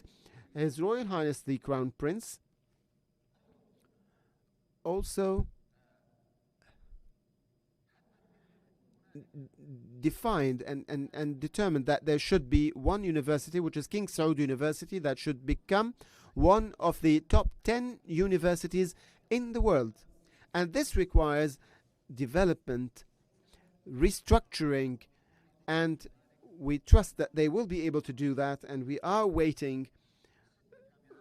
Speaker 2: His Royal Highness the Crown Prince also defined and determined that there should be one university, which is King Saud University, that should become one of the top 10 universities in the world. And this requires development, restructuring, and we trust that they will be able to do that, and we are waiting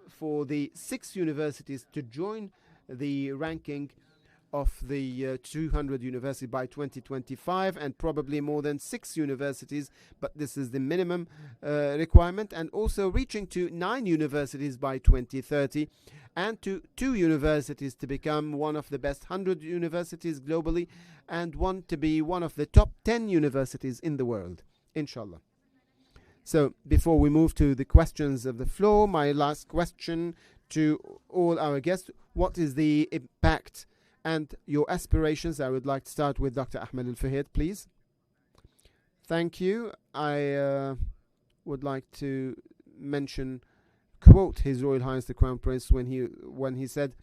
Speaker 2: for the 6 universities to join the ranking of the 200 universities by 2025, and probably more than 6 universities, but this is the minimum requirement, and also reaching to 9 universities by 2030, and to 2 universities to become one of the best 100 universities globally, and one to be one of the top 10 universities in the world, inshallah. So before we move to the questions of the floor, my last question to all our guests: what is the impact and your aspirations? I would like to start with Dr. Ahmed Al-Fahid, please. Thank you. I would like to quote His Royal Highness the Crown Prince when he said,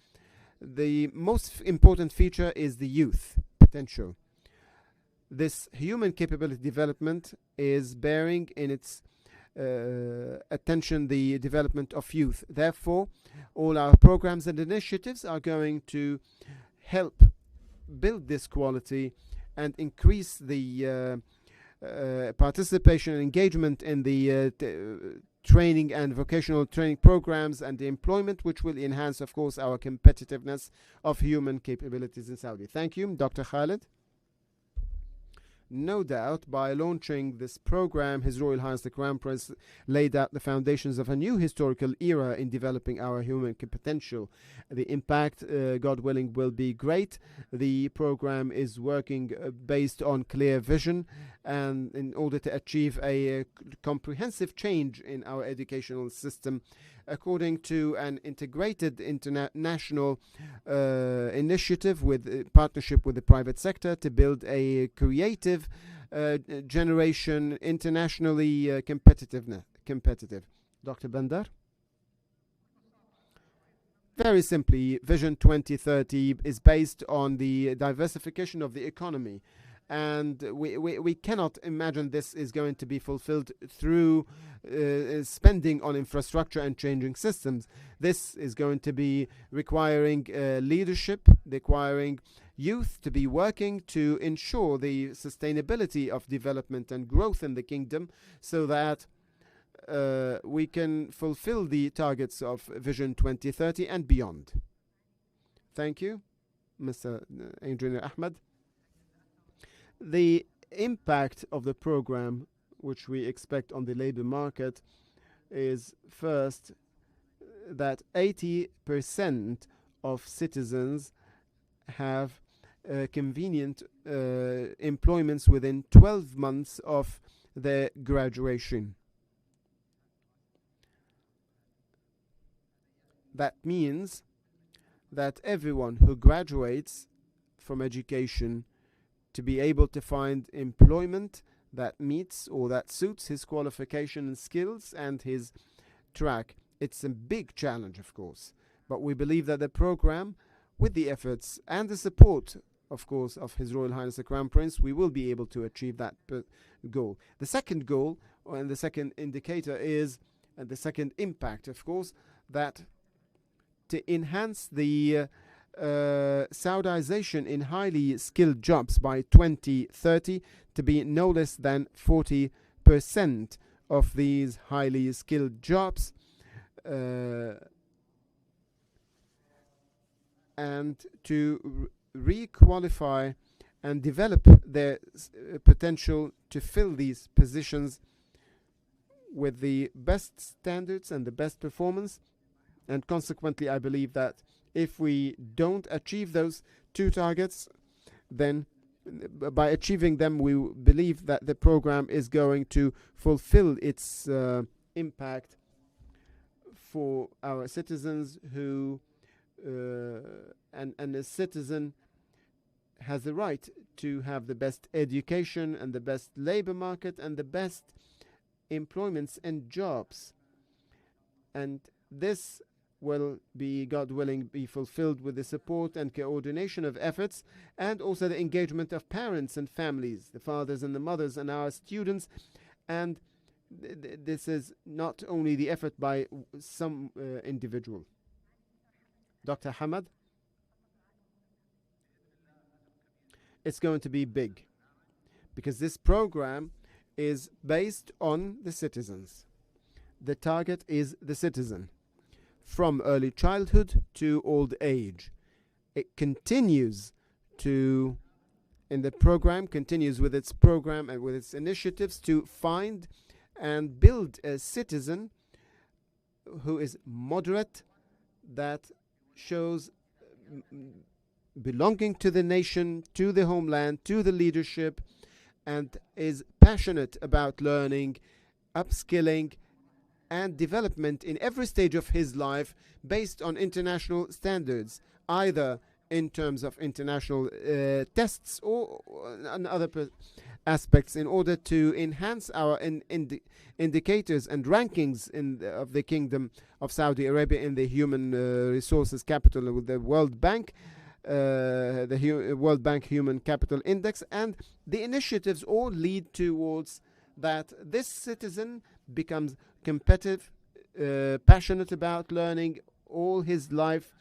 Speaker 2: The most important feature is the youth potential. This human capability development is bearing in its attention the development of youth. Therefore, all our programs and initiatives are going to help build this quality and increase the participation and engagement in the training and vocational training programs and the employment, which will enhance, of course, our competitiveness of human capabilities in Saudi. Thank you, Dr. Khalid. No doubt, by launching this program, His Royal Highness the Crown Prince laid out the foundations of a new historical era in developing our human potential. The impact, God willing, will be great. The program is working based on clear vision, and in order to achieve a comprehensive change in our educational system, according to an integrated international initiative with partnership with the private sector to build a creative generation, internationally competitive. Dr. Bandar? Very simply, Vision 2030 is based on the diversification of the economy. And we cannot imagine this is going to be fulfilled through spending on infrastructure and changing systems. This is going to be requiring leadership, requiring youth to be working to ensure the sustainability of development and growth in the kingdom, so that we can fulfill the targets of Vision 2030 and beyond. Thank you, Mr. Engineer Ahmed. The impact of the program, which we expect on the labor market, is first that 80% of citizens have convenient employments within 12 months of their graduation. That means that everyone who graduates from education to be able to find employment that meets or that suits his qualification and skills and his track. It's a big challenge, of course, but we believe that the program, with the efforts and the support, of course, of His Royal Highness the Crown Prince, we will be able to achieve that goal. The second goal, and the second indicator is, and the second impact, of course, that to enhance the Saudization in highly skilled jobs by 2030 to be no less than 40% of these highly skilled jobs, and to re-qualify and develop their potential to fill these positions with the best standards and the best performance. And consequently, I believe that if we don't achieve those two targets, then by achieving them, we believe that the program is going to fulfill its impact for our citizens who, and a citizen has the right to have the best education and the best labor market and the best employments and jobs. And this will be, God willing, be fulfilled with the support and coordination of efforts, and also the engagement of parents and families, the fathers and the mothers and our students. And this is not only the effort by some individual. Dr. Hamad? It's going to be big, because this program is based on the citizens. The target is the citizen, from early childhood to old age. It continues to, in the program, continues with its program and with its initiatives to find and build a citizen who is moderate, that shows belonging to the nation, to the homeland, to the leadership, and is passionate about learning, upskilling, and development in every stage of his life based on international standards, either in terms of international tests or and other aspects in order to enhance our indicators and rankings of the Kingdom of Saudi Arabia in the human resources capital with the World Bank, World Bank Human Capital Index, and the initiatives all lead towards that this citizen becomes competitive, passionate about learning all his life,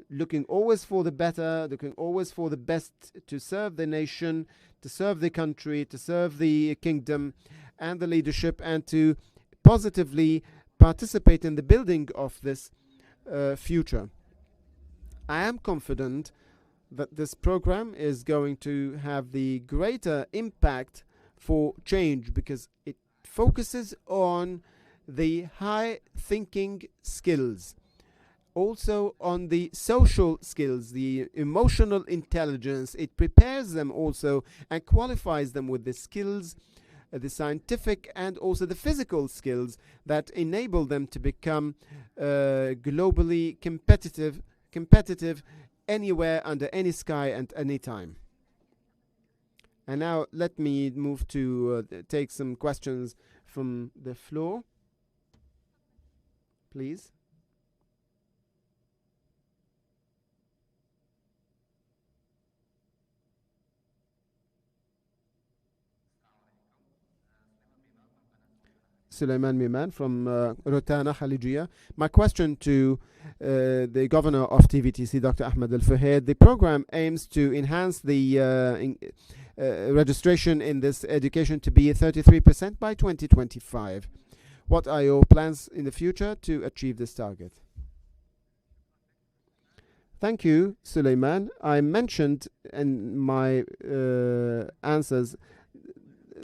Speaker 2: looking always for the better, looking always for the best to serve the nation, to serve the country, to serve the kingdom and the leadership, and to positively participate in the building of this future. I am confident that this program is going to have the greater impact for change because it focuses on the high thinking skills, also on the social skills, the emotional intelligence. It prepares them also and qualifies them with the skills, the scientific and also the physical skills that enable them to become globally competitive anywhere, under any sky and any time. And now let me move to take some questions from the floor, please. Sulaiman Miman from Rotana Khalijia. My question to the governor of TVTC, Dr. Ahmed Al-Fahid. The program aims to enhance the registration in this education to be 33% by 2025. What are your plans in the future to achieve this target? Thank you, Sulaiman. I mentioned in my answers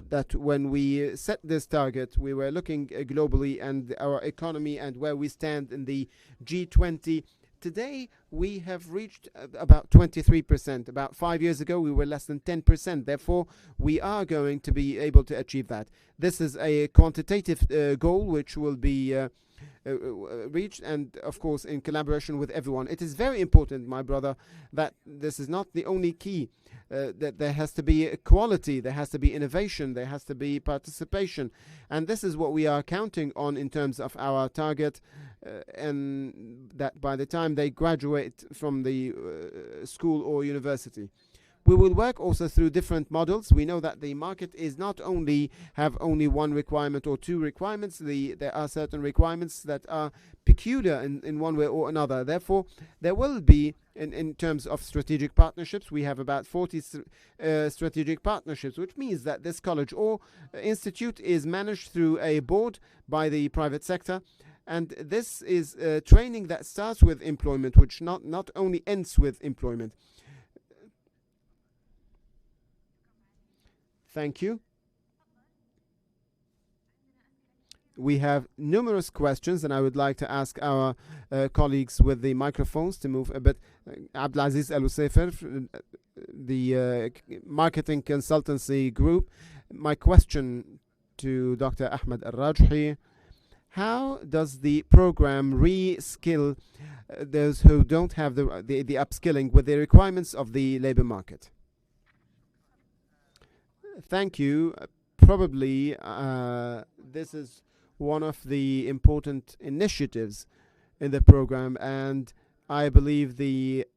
Speaker 2: that when we set this target, we were looking globally and our economy and where we stand in the G20. Today, we have reached about 23%. About 5 years ago, we were less than 10%. Therefore, we are going to be able to achieve that. This is a quantitative goal which will be reached, and of course in collaboration with everyone. It is very important, my brother, that this is not the only key, that there has to be quality, there has to be innovation, there has to be participation, and this is what we are counting on in terms of our target, and that by the time they graduate from the school or university. We will work also through different models. We know that the market is not only have only one requirement or two requirements. There are certain requirements that are peculiar in one way or another. Therefore, there will be, in terms of strategic partnerships, we have about 40 strategic partnerships, which means that this college or institute is managed through a board by the private sector. And this is training that starts with employment, which not only ends with employment. Thank you. We have numerous questions, and I would like to ask our colleagues with the microphones to move a bit. Abdulaziz Al-Usafer, the marketing consultancy group. My question to Dr. Ahmed Al-Rajhi: how does the program re-skill those who don't have the upskilling with the requirements of the labor market? Thank you. Probably this is one of the important initiatives in the program, and I believe the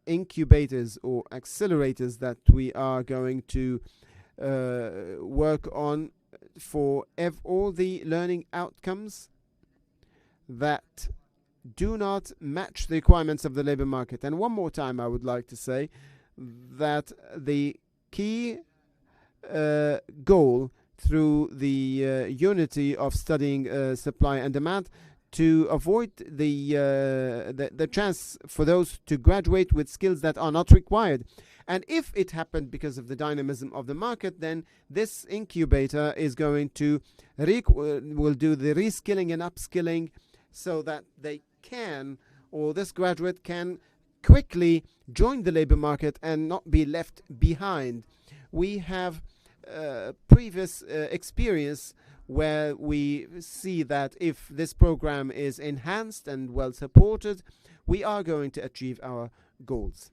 Speaker 2: incubators or accelerators that we are going to work on for all the learning outcomes that do not match the requirements of the labor market. And one more time, I would like to say that the key goal through the unity of studying supply and demand to avoid the chance for those to graduate with skills that are not required. And if it happened because of the dynamism of the market, then this incubator is going to will do the reskilling and upskilling so that they can, or this graduate can quickly join the labor market and not be left behind. We have previous experience where we see that if this program is enhanced and well supported, we are going to achieve our goals.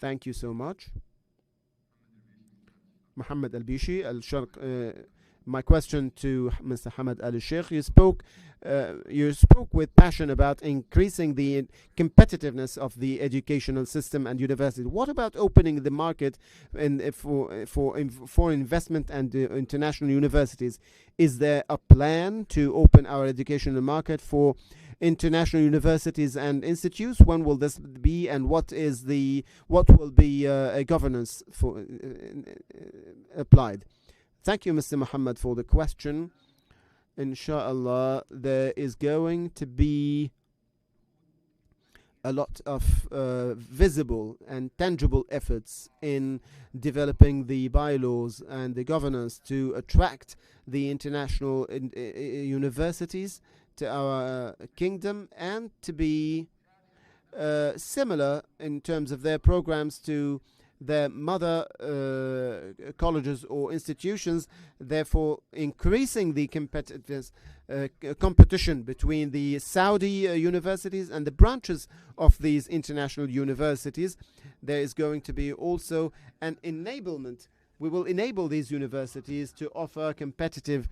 Speaker 2: Thank you so much. Mohammed Al-Bishi, my question to Mr. Hamad Al-Sheikh, you spoke with passion about increasing the competitiveness of the educational system and universities. What about opening the market for investment and international universities? Is there a plan to open our educational market for international universities and institutes? When will this be, and what will be a governance for applied? Thank you, Mr. Muhammad, for the question. Inshallah, there is going to be a lot of visible and tangible efforts in developing the bylaws and the governance to attract the international universities to our kingdom, and to be similar in terms of their programs to their mother colleges or institutions, therefore increasing the competition between the Saudi universities and the branches of these international universities. There is going to be also an enablement. We will enable these universities to offer competitive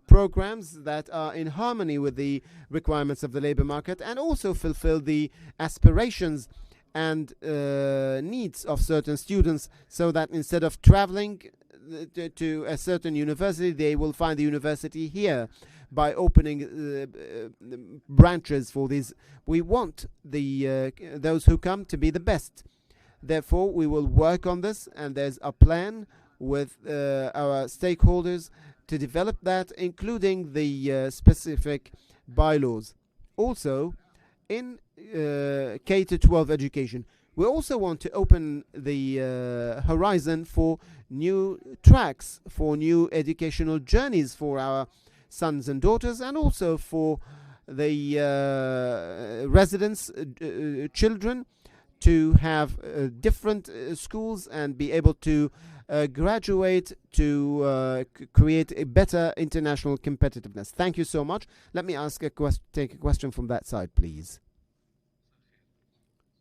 Speaker 2: programs that are in harmony with the requirements of the labor market, and also fulfill the aspirations and needs of certain students, so that instead of traveling to a certain university, they will find the university here by opening branches for these. We want those who come to be the best. Therefore, we will work on this, and there's a plan with our stakeholders to develop that, including the specific bylaws. Also, in K-12 education, we also want to open the horizon for new tracks, for new educational journeys for our sons and daughters, and also for the residents' children, to have different schools and be able to graduate to create a better international competitiveness. Thank you so much. Let me take a question from that side, please.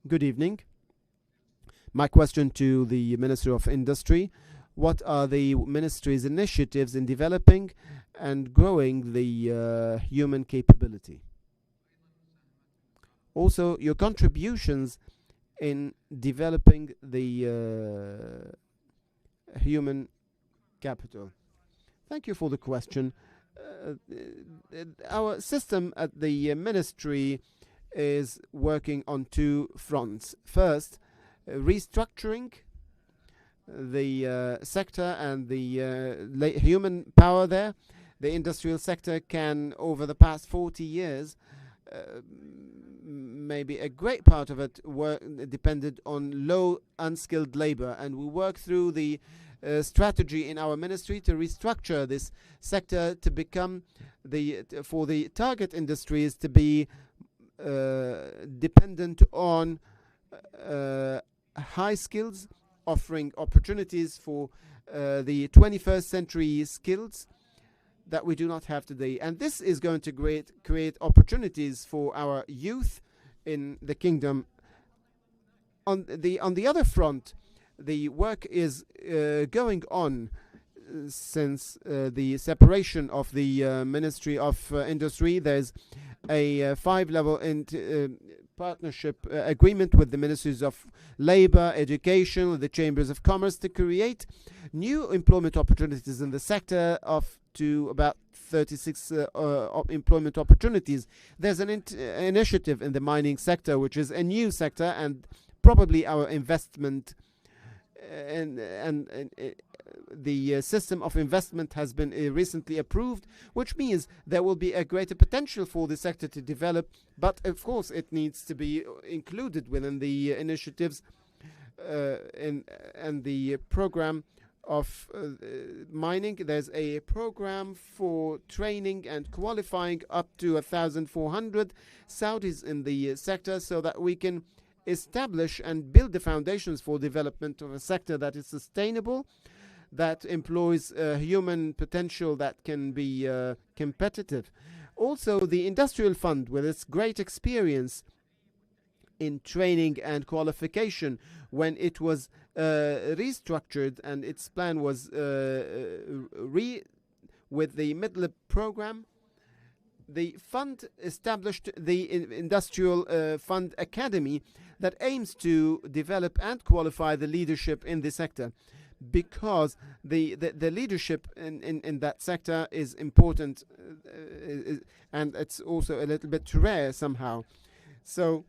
Speaker 2: Good evening. My question to the Minister of Industry: what are the Ministry's initiatives in developing and growing the human capability? Also, your contributions in developing the human capital. Thank you for the question. Our system at the Ministry is working on two fronts. First, restructuring the sector and the human power there. The industrial sector can, over the past 40 years, maybe a great part of it depended on low unskilled labor, and we work through the strategy in our ministry to restructure this sector to become for the target industries to be dependent on high skills, offering opportunities for the 21st century skills that we do not have today. And this is going to create opportunities for our youth in the kingdom. On the other front, the work is going on since the separation of the Ministry of Industry. There's a 5-level partnership agreement with the Ministries of Labor, Education, the Chambers of Commerce, to create new employment opportunities in the sector to about 36 employment opportunities. There's an initiative in the mining sector, which is a new sector, and probably our investment and the system of investment has been recently approved, which means there will be a greater potential for the sector to develop. But of course, it needs to be included within the initiatives and the program of mining. There's a program for training and qualifying up to 1,400 Saudis in the sector, so that we can establish and build the foundations for development of a sector that is sustainable, that employs human potential that can be competitive. Also, the Industrial Fund, with its great experience in training and qualification when it was restructured, and its plan was with the middle program. The fund established the Industrial Fund Academy that aims to develop and qualify the leadership in the sector, because the leadership in that sector is important, and it's also a little bit rare somehow. So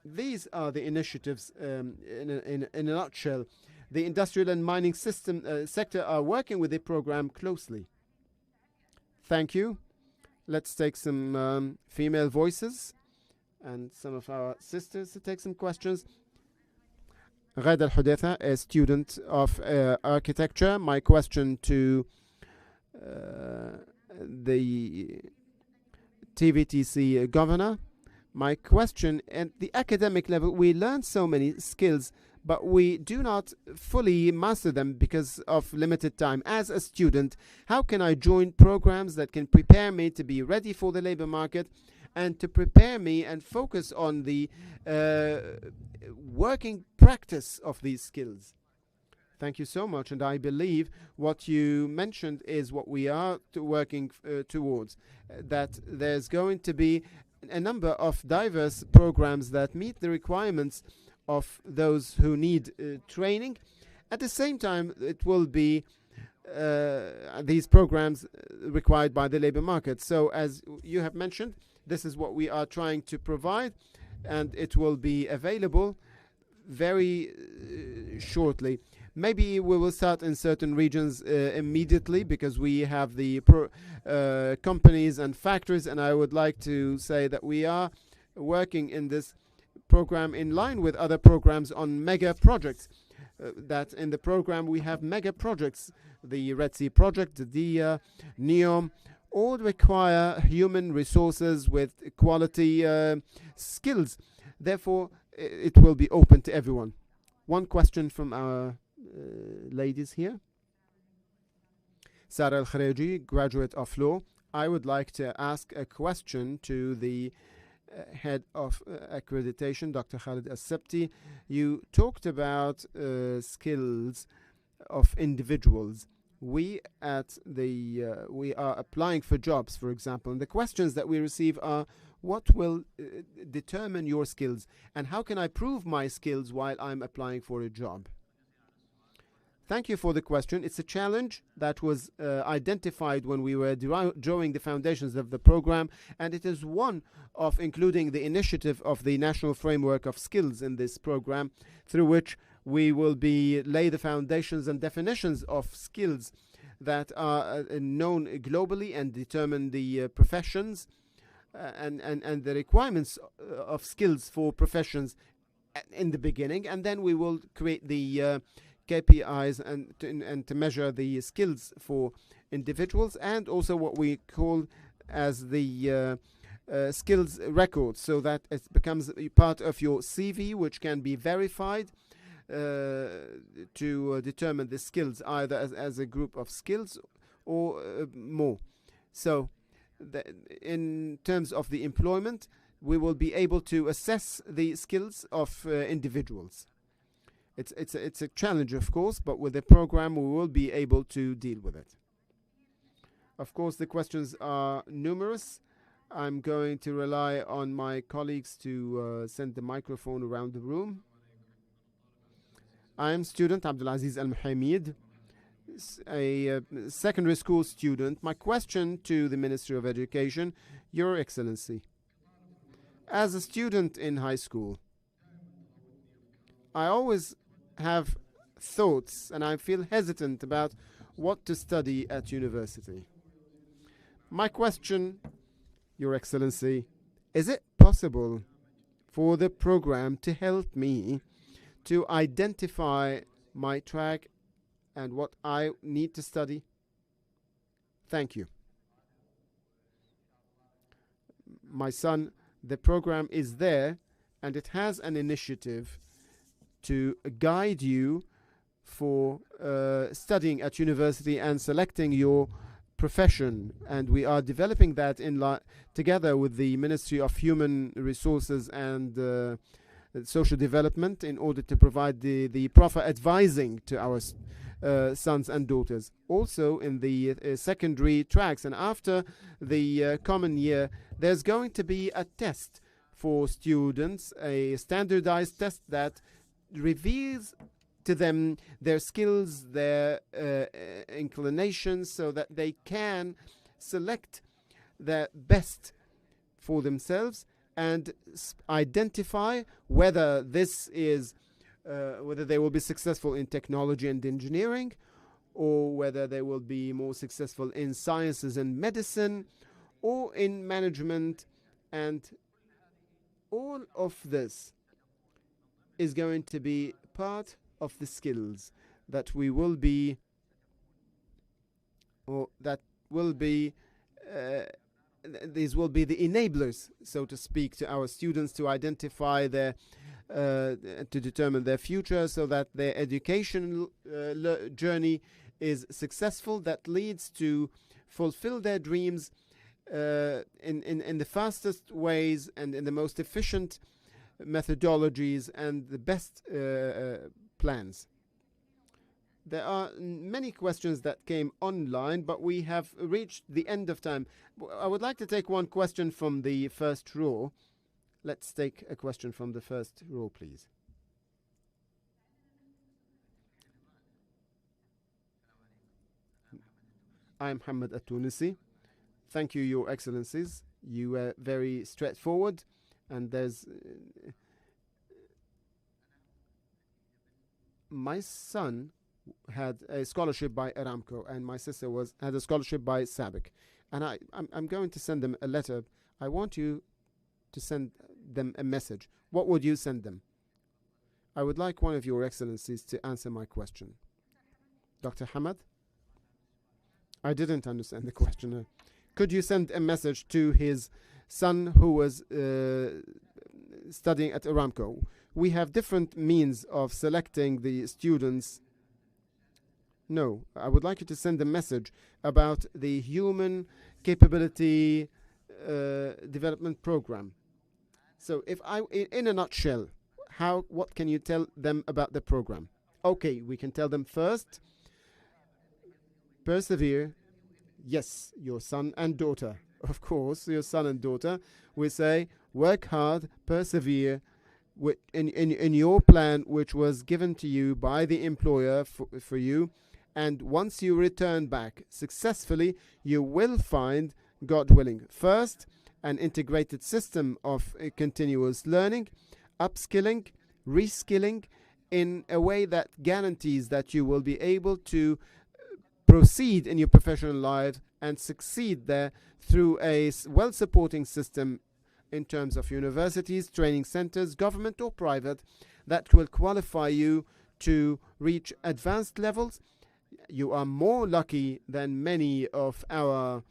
Speaker 2: these are the initiatives in a nutshell. The industrial and mining sector are working with the program closely. Thank you. Let's take some female voices and some of our sisters to take some questions. Ghada Al-Hudaytha, a student of architecture. My question to the TVTC governor. My question: at the academic level, we learn so many skills, but we do not fully master them because of limited time. As a student, how can I join programs that can prepare me to be ready for the labor market and to prepare me and focus on the working practice of these skills? Thank you so much. And I believe what you mentioned is what we are working towards, that there's going to be a number of diverse programs that meet the requirements of those who need training. At the same time, it will be these programs required by the labor market. So as you have mentioned, this is what we are trying to provide, and it will be available very shortly. Maybe we will start in certain regions immediately, because we have the companies and factories, and I would like to say that we are working in this program in line with other programs on mega projects. That in the program we have mega projects, the Red Sea project, the DIA, NEOM, all require human resources with quality skills. Therefore, it will be open to everyone. One question from our ladies here. Sarah Al-Rajhi, graduate of law. I would like to ask a question to the head of accreditation, Dr. Khalid Al-Sabti. You talked about skills of individuals. We are applying for jobs, for example, and the questions that we receive are: what will determine your skills, and how can I prove my skills while I'm applying for a job? Thank you for the question. It's a challenge that was identified when we were drawing the foundations of the program, and it is one of including the initiative of the National Framework of Skills in this program, through which we will be lay the foundations and definitions of skills that are known globally and determine the professions and the requirements of skills for professions in the beginning, and then we will create the KPIs and to measure the skills for individuals, and also what we call as the skills record, so that it becomes part of your CV, which can be verified to determine the skills, either as a group of skills or more. So in terms of the employment, we will be able to assess the skills of individuals. It's a challenge, of course, but with the program we will be able to deal with it. Of course, the questions are numerous. I'm going to rely on my colleagues to send the microphone around the room. I am student Abdulaziz Al-Mohammed, a secondary school student. My question to the Ministry of Education: Your Excellency, as a student in high school, I always have thoughts and I feel hesitant about what to study at university. My question, Your Excellency, is it possible for the program to help me to identify my track and what I need to study? Thank you. My son, the program is there, and it has an initiative to guide you for studying at university and selecting your profession, and we are developing that together with the Ministry of Human Resources and social development in order to provide the proper advising to our sons and daughters. Also in the secondary tracks and after the common year, there's going to be a test for students, a standardized test that reveals to them their skills, their inclinations, so that they can select the best for themselves and identify whether this is whether they will be successful in technology and engineering, or whether they will be more successful in sciences and medicine, or in management. And all of this is going to be part of the skills that we will be, or that will be, these will be the enablers, so to speak, to our students to identify their, to determine their future, so that their educational journey is successful, that leads to fulfill their dreams in the fastest ways and in the most efficient methodologies and the best plans. There are many questions that came online, but we have reached the end of time. I would like to take one question from the first row. Let's take a question from the first row, please. I'm Hamad At-Tunisi. Thank you, Your Excellencies. You were very straightforward, and there's my son had a scholarship by Aramco, and my sister had a scholarship by SABIC. And I'm going to send them a letter. I want you to send them a message. What would you send them? I would like one of Your Excellencies to answer my question. Dr. Hamad? I didn't understand the question. Could you send a message to his son who was studying at Aramco? We have different means of selecting the students. No, I would like you to send a message about the Human Capability Development Program. So, if in a nutshell, what can you tell them about the program? Okay, we can tell them first, persevere. Yes, your son and daughter. Of course, your son and daughter. We say, work hard, persevere in your plan, which was given to you by the employer for you. And once you return back successfully, you will find, God willing, first, an integrated system of continuous learning, upskilling, reskilling, in a way that guarantees that you will be able to proceed in your professional life and succeed there through a well-supporting system in terms of universities, training centers, government or private, that will qualify you to reach advanced levels. You are more lucky than many of our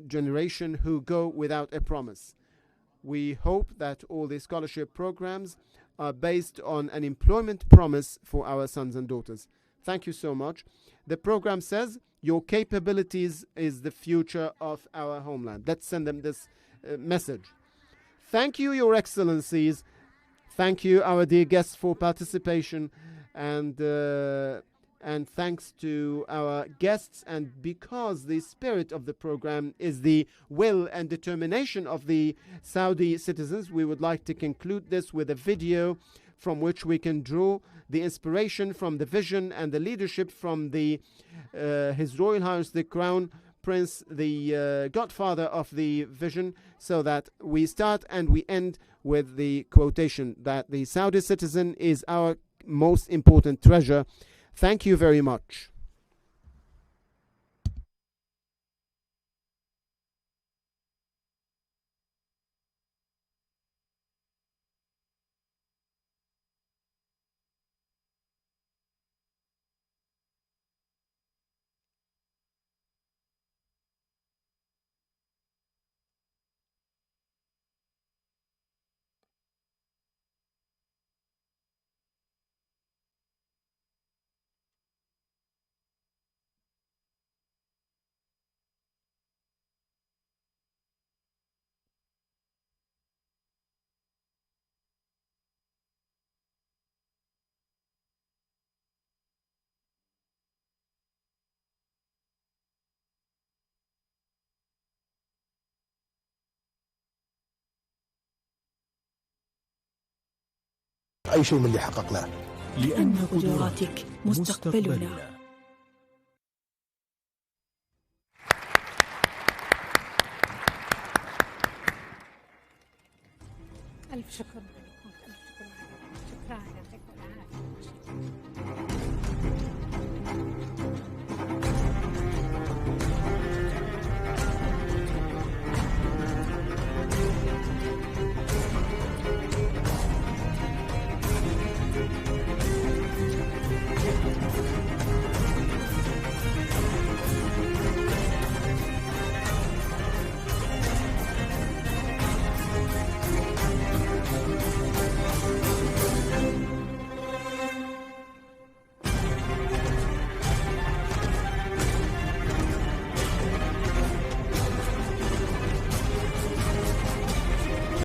Speaker 2: generation who go without a promise. We hope that all the scholarship programs are based on an employment promise for our sons and daughters. Thank you so much. The program says your capabilities is the future of our homeland. Let's send them this message. Thank you, Your Excellencies. Thank you, our dear guests, for participation, and thanks to our guests. And because the spirit of the program is the will and determination of the Saudi citizens, we would like to conclude this with a video from which we can draw the inspiration from the vision and the leadership from the His Royal Highness the Crown Prince, the godfather of the vision, so that we start and we end with the quotation that the Saudi citizen is our most important treasure. Thank you very much.
Speaker 3: أي شيء من اللي حققناه.
Speaker 4: لأن قدراتك مستقبلنا.
Speaker 5: ألف شكر لكم، ألف شكر. شكرا، يعطيكم العافية.